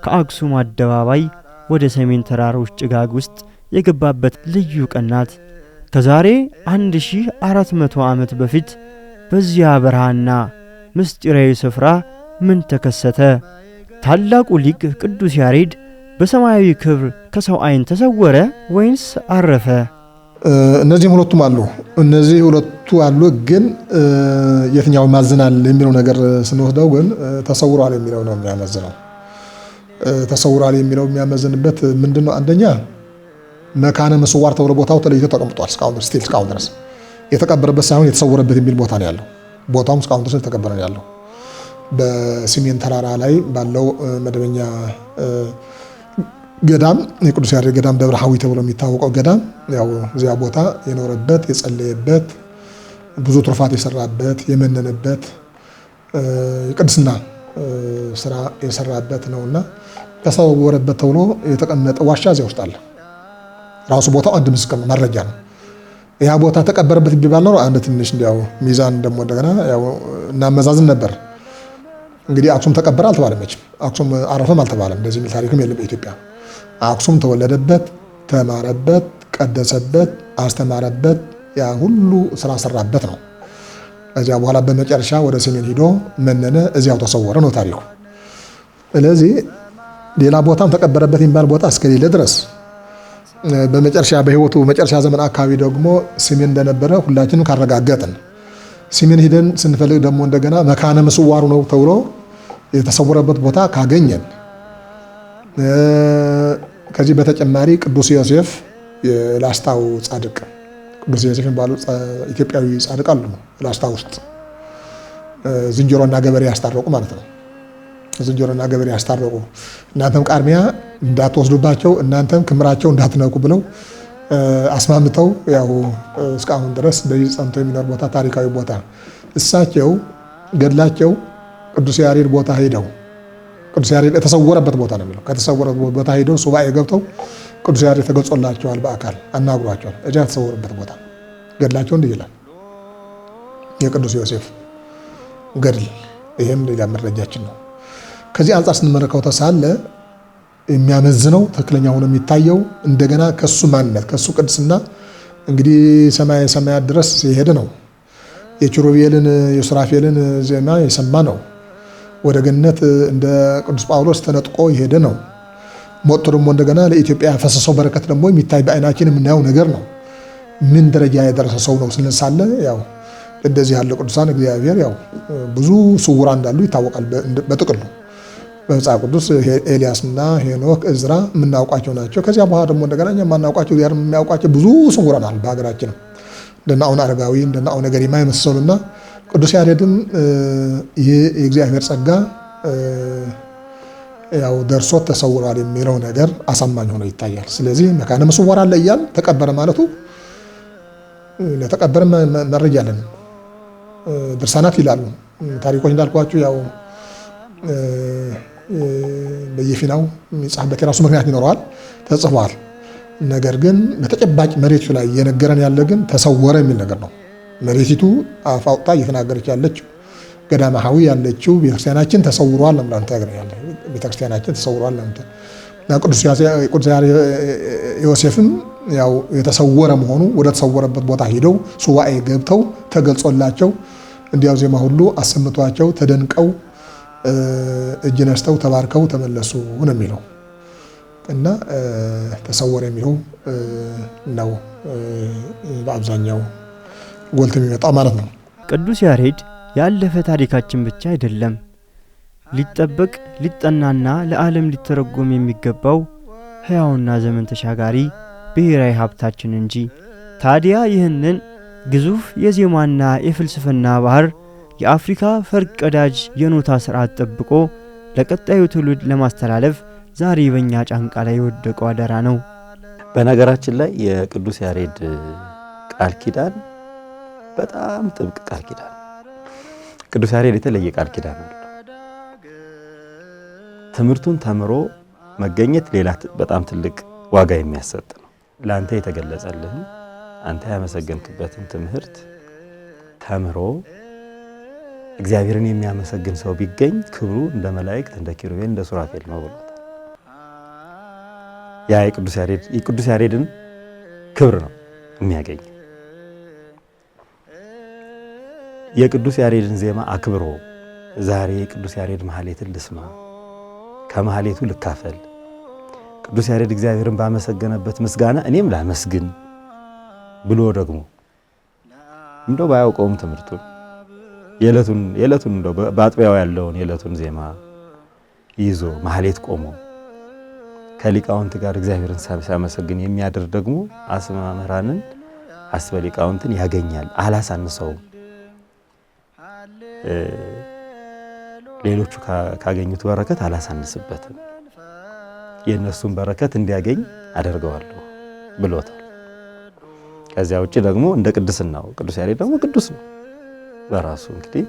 ከአክሱም አደባባይ ወደ ሰሜን ተራሮች ጭጋግ ውስጥ የገባበት ልዩ ቀን ናት። ከዛሬ 1400 ዓመት በፊት በዚያ በረሃና ምስጢራዊ ስፍራ ምን ተከሰተ? ታላቁ ሊቅ ቅዱስ ያሬድ በሰማያዊ ክብር ከሰው ዓይን ተሰወረ ወይንስ አረፈ? እነዚህም ሁለቱም አሉ። እነዚህ ሁለቱ አሉ። ግን የትኛው ማዝናል የሚለው ነገር ስንወስደው ግን ተሰውሯል የሚለው ነው የሚያመዝነው። ተሰውሯል የሚለው የሚያመዝንበት ምንድነው? አንደኛ መካነ ምስዋር ተብሎ ቦታው ተለይቶ ተቀምጧል። እስካሁን ድረስ የተቀበረበት ሳይሆን የተሰወረበት የሚል ቦታ ነው ያለው። ቦታውም እስካሁን ድረስ የተቀበረ ነው ያለው። በሰሜን ተራራ ላይ ባለው መደበኛ ገዳም የቅዱስ ያሬድ ገዳም ደብረ ሐዊ ተብሎ የሚታወቀው ገዳም ያው እዚያ ቦታ የኖረበት የጸለየበት ብዙ ትሩፋት የሰራበት የመነነበት የቅድስና ስራ የሰራበት ነውና ተሰወረበት ተብሎ የተቀመጠ ዋሻ እዚያ ውስጥ አለ። ራሱ ቦታው አንድ ምስክር መረጃ ነው። ያ ቦታ ተቀበረበት ቢባል ነው አንድ ትንሽ እንዲያው ሚዛን ደግሞ እንደገና ያው እናመዛዝን ነበር። እንግዲህ አክሱም ተቀበረ አልተባለም፣ መቼም አክሱም አረፈም አልተባለም። እንደዚህ የሚል ታሪክም የለም በኢትዮጵያ። አክሱም ተወለደበት፣ ተማረበት፣ ቀደሰበት፣ አስተማረበት፣ ያ ሁሉ ስራ ሰራበት ነው። ከዚያ በኋላ በመጨረሻ ወደ ሰሜን ሂዶ መነነ፣ እዚያው ተሰወረ ነው ታሪኩ። ስለዚህ ሌላ ቦታም ተቀበረበት የሚባል ቦታ እስከሌለ ድረስ በመጨረሻ በህይወቱ መጨረሻ ዘመን አካባቢ ደግሞ ሰሜን እንደነበረ ሁላችንም ካረጋገጥን ሰሜን ሂደን ስንፈልግ ደግሞ እንደገና መካነ ምስዋሩ ነው ተብሎ የተሰወረበት ቦታ ካገኘን ከዚህ በተጨማሪ ቅዱስ ዮሴፍ የላስታው ጻድቅ ቅዱስ ዮሴፍ የሚባሉ ኢትዮጵያዊ ጻድቅ አሉ። ላስታ ውስጥ ዝንጀሮና ገበሬ ያስታረቁ ማለት ነው። ዝንጀሮና ገበሬ ያስታረቁ እናንተም ቃርሚያ እንዳትወስዱባቸው እናንተም ክምራቸው እንዳትነኩ ብለው አስማምተው ያው እስካሁን ድረስ በዚህ ጸንቶ የሚኖር ቦታ ታሪካዊ ቦታ እሳቸው ገድላቸው ቅዱስ ያሬድ ቦታ ሄደው ቅዱስ ያሬድ የተሰወረበት ቦታ ነው የሚለው። ከተሰወረበት ቦታ ሄደው ሱባኤ ገብተው ቅዱስ ያሬድ ተገልጾላቸዋል፣ በአካል አናግሯቸዋል። እዚያ የተሰወረበት ቦታ ገድላቸው እንዲህ ይላል። የቅዱስ ዮሴፍ ገድል ይሄም ሌላ መረጃችን ነው። ከዚህ አንጻር ስንመለከተው ተሳለ የሚያመዝነው ትክክለኛ ሆኖ የሚታየው እንደገና ከሱ ማንነት ከሱ ቅድስና እንግዲህ ሰማይ ሰማያት ድረስ የሄደ ነው። የኪሩቤልን የሱራፌልን ዜማ የሰማ ነው። ወደ ገነት እንደ ቅዱስ ጳውሎስ ተነጥቆ የሄደ ነው። ሞቶ ደግሞ እንደገና ለኢትዮጵያ ያፈሰሰው በረከት ደግሞ የሚታይ በዓይናችን የምናየው ነገር ነው። ምን ደረጃ የደረሰ ሰው ነው ስንሳለ ያው እንደዚህ ያለ ቅዱሳን እግዚአብሔር ያው ብዙ ስውራን እንዳሉ ይታወቃል። በጥቅሉ በመጽሐፍ ቅዱስ ኤልያስና ሄኖክ እዝራ የምናውቋቸው ናቸው። ከዚያ በኋላ ደግሞ እንደገና እኛ የማናውቋቸው እግዚአብሔር የሚያውቋቸው ብዙ ስውራን አሉ በሀገራችን እንደነ አቡነ አረጋዊ እንደነ አቡነ ገሪማ የመሰሉና ቅዱስ ያሬድም ይህ የእግዚአብሔር ጸጋ ያው ደርሶት ተሰውሯል የሚለው ነገር አሳማኝ ሆኖ ይታያል። ስለዚህ መካነ ምስዋር አለ እያል ተቀበረ ማለቱ ለተቀበረ መረጃ አለን። ድርሳናት ይላሉ ታሪኮች እንዳልኳችሁ ያው በየፊናው የሚጻፍበት የራሱ ምክንያት ይኖረዋል፣ ተጽፏል። ነገር ግን በተጨባጭ መሬቱ ላይ እየነገረን ያለ ግን ተሰወረ የሚል ነገር ነው። መሬቲቱ አፍ አውጥታ እየተናገረች ያለችው ገዳማዊ ያለችው ቤተክርስቲያናችን ተሰውሯል ለምንተ ያገኛለ ቤተክርስቲያናችን ተሰውሯል ለምንተ ቅዱስ ዮሴፍም ያው የተሰወረ መሆኑ ወደ ተሰወረበት ቦታ ሄደው ሱባኤ ገብተው ተገልጾላቸው እንዲያው ዜማ ሁሉ አሰምቷቸው ተደንቀው እጅ ነስተው ተባርከው ተመለሱ ነው የሚለው እና ተሰወረ የሚለው ነው በአብዛኛው ጎልቶ የሚመጣ ማለት ነው። ቅዱስ ያሬድ ያለፈ ታሪካችን ብቻ አይደለም፣ ሊጠበቅ ሊጠናና ለዓለም ሊተረጎም የሚገባው ሕያውና ዘመን ተሻጋሪ ብሔራዊ ሀብታችን እንጂ። ታዲያ ይህንን ግዙፍ የዜማና የፍልስፍና ባህር የአፍሪካ ፈርቅ ቀዳጅ የኖታ ሥርዓት ጠብቆ ለቀጣዩ ትውልድ ለማስተላለፍ ዛሬ በእኛ ጫንቃ ላይ የወደቀው አደራ ነው። በነገራችን ላይ የቅዱስ ያሬድ ቃል ኪዳን በጣም ጥብቅ ቃል ኪዳን። ቅዱስ ያሬድ የተለየ ቃል ኪዳን አለው። ትምህርቱን ተምሮ መገኘት ሌላ በጣም ትልቅ ዋጋ የሚያሰጥ ነው። ለአንተ የተገለጸልህን አንተ ያመሰገንክበትን ትምህርት ተምሮ እግዚአብሔርን የሚያመሰግን ሰው ቢገኝ ክብሩ እንደ መላእክት እንደ ኪሩቤል እንደ ሱራፌል ነው ብሎታል። ያ የቅዱስ ያሬድን ክብር ነው የሚያገኝ። የቅዱስ ያሬድን ዜማ አክብሮ ዛሬ የቅዱስ ያሬድ ማህሌትን ልስማ፣ ከማህሌቱ ልካፈል፣ ቅዱስ ያሬድ እግዚአብሔርን ባመሰገነበት ምስጋና እኔም ላመስግን ብሎ ደግሞ እንደው ባያውቀውም ትምህርቱን የዕለቱን እንደው በአጥቢያው ያለውን የዕለቱን ዜማ ይዞ ማህሌት ቆሞ ከሊቃውንት ጋር እግዚአብሔርን ሲያመሰግን የሚያድር ደግሞ አስመ መምህራንን አስበ ሊቃውንትን ያገኛል። አላሳንሰውም። ሌሎቹ ካገኙት በረከት አላሳንስበትም። የእነሱን በረከት እንዲያገኝ አደርገዋለሁ ብሎታል። ከዚያ ውጭ ደግሞ እንደ ቅድስናው ቅዱስ ያሬድ ደግሞ ቅዱስ ነው በራሱ እንግዲህ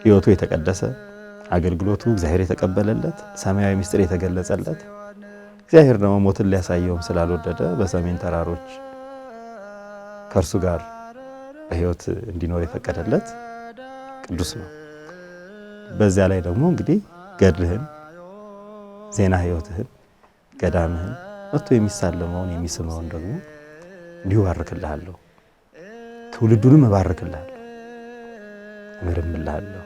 ሕይወቱ የተቀደሰ አገልግሎቱ እግዚአብሔር የተቀበለለት ሰማያዊ ምስጢር የተገለጸለት እግዚአብሔር ደግሞ ሞትን ሊያሳየውም ስላልወደደ በሰሜን ተራሮች ከእርሱ ጋር በሕይወት እንዲኖር የፈቀደለት ቅዱስ ነው። በዚያ ላይ ደግሞ እንግዲህ ገድልህን፣ ዜና ሕይወትህን፣ ገዳምህን መጥቶ የሚሳለመውን የሚስመውን ደግሞ እንዲሁ ባርክልሃለሁ፣ ትውልዱንም እባርክልሃለሁ፣ እምርምልሃለሁ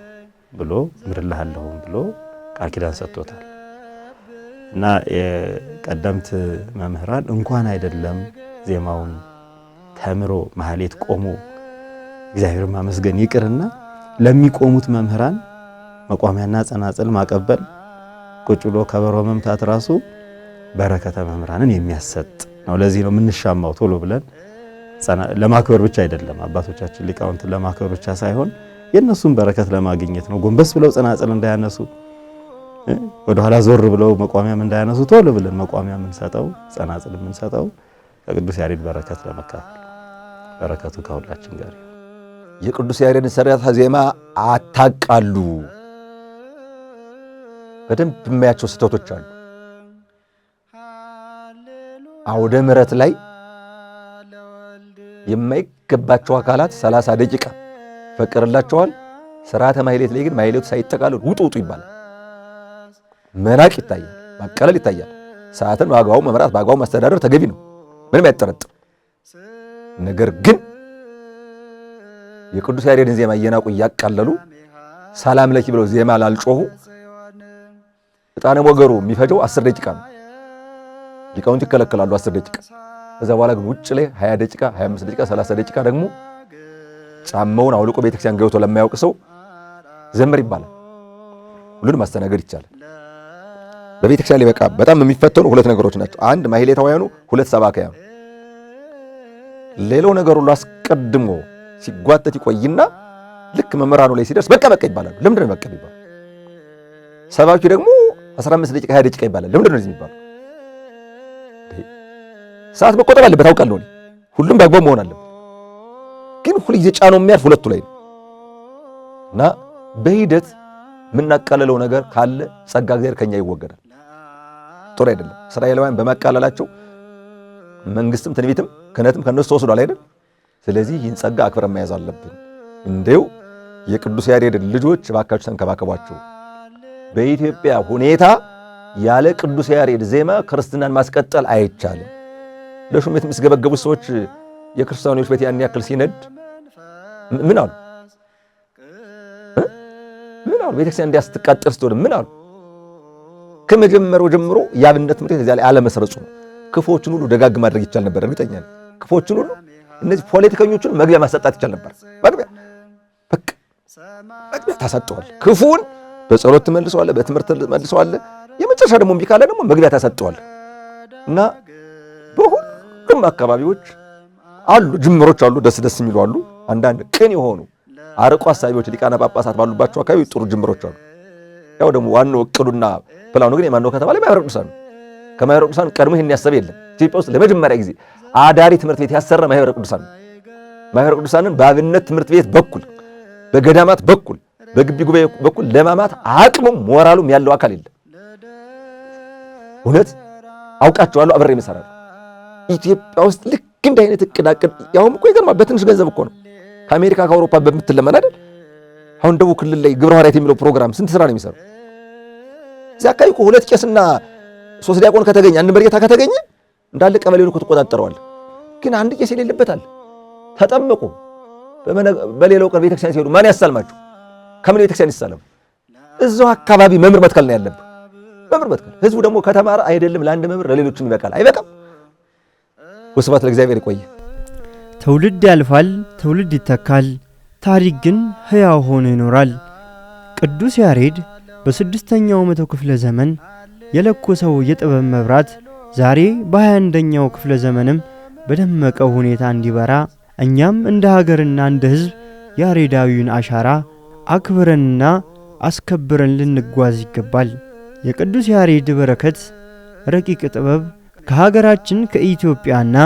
ብሎ እምርልሃለሁም ብሎ ቃል ኪዳን ሰጥቶታል። እና የቀደምት መምህራን እንኳን አይደለም ዜማውን ተምሮ ማህሌት ቆሞ እግዚአብሔርን ማመስገን ይቅርና ለሚቆሙት መምህራን መቋሚያና ጸናጽል ማቀበል ቁጭ ብሎ ከበሮ መምታት ራሱ በረከተ መምህራንን የሚያሰጥ ነው። ለዚህ ነው የምንሻማው ቶሎ ብለን ለማክበር ብቻ አይደለም፣ አባቶቻችን ሊቃውንትን ለማክበር ብቻ ሳይሆን የእነሱን በረከት ለማግኘት ነው። ጎንበስ ብለው ጸናጽል እንዳያነሱ፣ ወደ ኋላ ዞር ብለው መቋሚያም እንዳያነሱ ቶሎ ብለን መቋሚያ የምንሰጠው ጸናጽል የምንሰጠው ከቅዱስ ያሬድ በረከት ለመካፈል። በረከቱ ከሁላችን ጋር። የቅዱስ ያሬድን ሥርዓተ ዜማ አታቃሉ። በደንብ የሚያቸው ስህተቶች አሉ። አውደ ምሕረት ላይ የማይገባቸው አካላት 30 ደቂቃ ፈቀርላቸዋል። ሥርዓተ ማህሌት ላይ ግን ማህሌቱ ሳይጠቃለል ውጡ ይባላል። መናቅ ይታያል፣ ማቀለል ይታያል። ሰዓትን በአግባቡ መምራት በአግባቡ ማስተዳደር ተገቢ ነው፣ ምንም አይጠረጥር። ነገር ግን የቅዱስ ያሬድን ዜማ እየናቁ እያቃለሉ ሰላም ለኪ ብለው ዜማ ላልጮሁ ዕጣነ ሞገሩ የሚፈጀው 10 ደቂቃ ነው። ሊቃውንት ይከለከላሉ 10 ደቂቃ። ከዛ በኋላ ግን ውጭ ላይ 20 ደቂቃ፣ 25 ደቂቃ፣ 30 ደቂቃ ደግሞ ጫማውን አውልቆ ቤተክርስቲያን ገብቶ ለማያውቅ ሰው ዘምር ይባላል። ሁሉንም ማስተናገድ ይቻላል። በቤተክርስቲያን ላይ በቃ በጣም የሚፈተኑ ሁለት ነገሮች ናቸው። አንድ ማህሌታውያኑ፣ ሁለት ሰባክያኑ። ሌላው ነገር ሁሉ አስቀድሞ ሲጓተት ይቆይና ልክ መምህራኑ ላይ ሲደርስ በቃ ይባላል። ለምንድን ነው በቃ ይባላል? ሰባኪው ደግሞ 15 ደቂቃ 20 ደቂቃ ይባላል። ለምንድን ነው እዚህ የሚባለው? ሰዓት መቆጠብ አለበት አውቃለሁ። ሁሉም በአግባቡ መሆን አለበት። ግን ሁሉ ጊዜ ጫናው የሚያርፍ ሁለቱ ላይ ነው እና በሂደት የምናቃለለው ነገር ካለ ጸጋ እግዚአብሔር ከኛ ይወገዳል። ጥሩ አይደለም። እስራኤላውያን በማቃለላቸው መንግስትም ትንቢትም ክህነትም ከነሱ ተወስዷል አይደል? ስለዚህ ይህን ጸጋ አክብረን መያዝ አለብን። እንደው የቅዱስ ያሬድ ልጆች እባካችሁ ተንከባከቧቸው። በኢትዮጵያ ሁኔታ ያለ ቅዱስ ያሬድ ዜማ ክርስትናን ማስቀጠል አይቻልም። ለሹመት የሚስገበገቡት ሰዎች የክርስቲያኖች ቤት ያን ያክል ሲነድ ምን አሉ? ምን አሉ? ቤተክርስቲያን እንዲያስትቃጠል ስትወድ ምን አሉ? ከመጀመሪያው ጀምሮ የአብነት ትምህርት ቤት እዚያ ላይ አለመስረጹ ነው። ክፎችን ሁሉ ደጋግ ማድረግ ይቻል ነበር። እርግጠኛ ነኝ። ክፎችን ሁሉ እነዚህ ፖለቲከኞችን መግቢያ ማሰጣት ይቻል ነበር። መግቢያ በቃ መግቢያ ታሰጠዋል። ክፉን በጸሎት ትመልሰዋለህ፣ በትምህርት ትመልሰዋለህ። የመጨረሻ ደግሞ እምቢ ካለ ደግሞ መግቢያ ታሰጠዋለህ። እና በሁሉም አካባቢዎች አሉ ጅምሮች አሉ፣ ደስ ደስ የሚሉ አሉ። አንዳንድ ቅን የሆኑ አርቆ ሐሳቢዎች ሊቃነ ጳጳሳት ባሉባቸው አካባቢ ጥሩ ጅምሮች አሉ። ያው ደግሞ ዋናው እቅዱና ፕላኑ ግን የማነው ከተባለ ማኅበረ ቅዱሳን ነው። ከማኅበረ ቅዱሳን ቀድሞ ይሄን ያሰበ የለም። ኢትዮጵያ ውስጥ ለመጀመሪያ ጊዜ አዳሪ ትምህርት ቤት ያሰራ ማኅበረ ቅዱሳን ነው። ማኅበረ ቅዱሳንን በአብነት ትምህርት ቤት በኩል በገዳማት በኩል በግቢ ጉባኤ በኩል ለማማት አቅሙም ሞራሉም ያለው አካል የለም። እውነት አውቃቸዋለሁ፣ አብሬ እሰራለሁ። ኢትዮጵያ ውስጥ ልክ እንደ አይነት እቅድ ያውም እኮ ይገርማል። በትንሽ ገንዘብ እኮ ነው ከአሜሪካ ከአውሮፓ በምትለመን አይደል? አሁን ደቡብ ክልል ላይ ግብረ ሐዋርያት የሚለው ፕሮግራም ስንት ስራ ነው የሚሰራው? እዚያ አካባቢ እኮ 2 ቄስና 3 ዲያቆን ከተገኘ አንድ መርጌታ ከተገኘ እንዳለ ቀበሌውን እኮ ተቆጣጠረዋል። ግን አንድ ቄስ የሌለበታል። ተጠመቁ። በሌላው ቀን ቤተክርስቲያን ሲሄዱ ማን ያሳልማቸው? ከምን ቤተክርስቲያን ይሳለሙ? እዛው አካባቢ መምህር መትከል ነው ያለብህ። መምህር መትከል። ህዝቡ ደግሞ ከተማረ አይደለም ለአንድ መምህር ለሌሎችም ይበቃል። አይበቃም? ወስብሐት ለእግዚአብሔር። ይቆይ። ትውልድ ያልፋል፣ ትውልድ ይተካል፣ ታሪክ ግን ሕያው ሆኖ ይኖራል። ቅዱስ ያሬድ በ6ኛው መቶ ክፍለ ዘመን የለኮሰው የጥበብ መብራት ዛሬ በ21ኛው ክፍለ ዘመንም በደመቀው ሁኔታ እንዲበራ እኛም እንደ ሀገርና እንደ ሕዝብ ያሬዳዊውን አሻራ አክብረንና አስከብረን ልንጓዝ ይገባል። የቅዱስ ያሬድ በረከት ረቂቅ ጥበብ ከሀገራችን ከኢትዮጵያና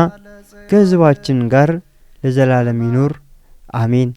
ከሕዝባችን ጋር ለዘላለም ይኖር፣ አሜን።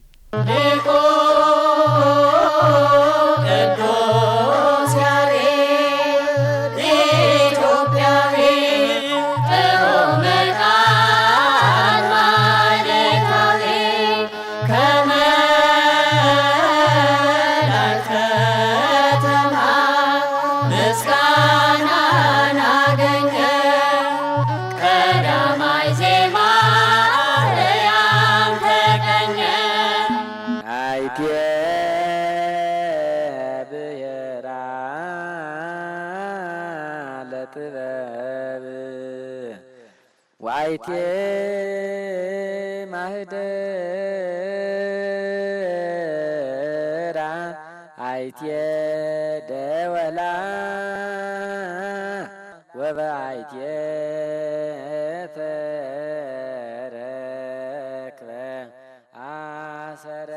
ዋይቴ ማህደራ አይቴ ደወላ ወበአይቴ ተረክበ አሰረ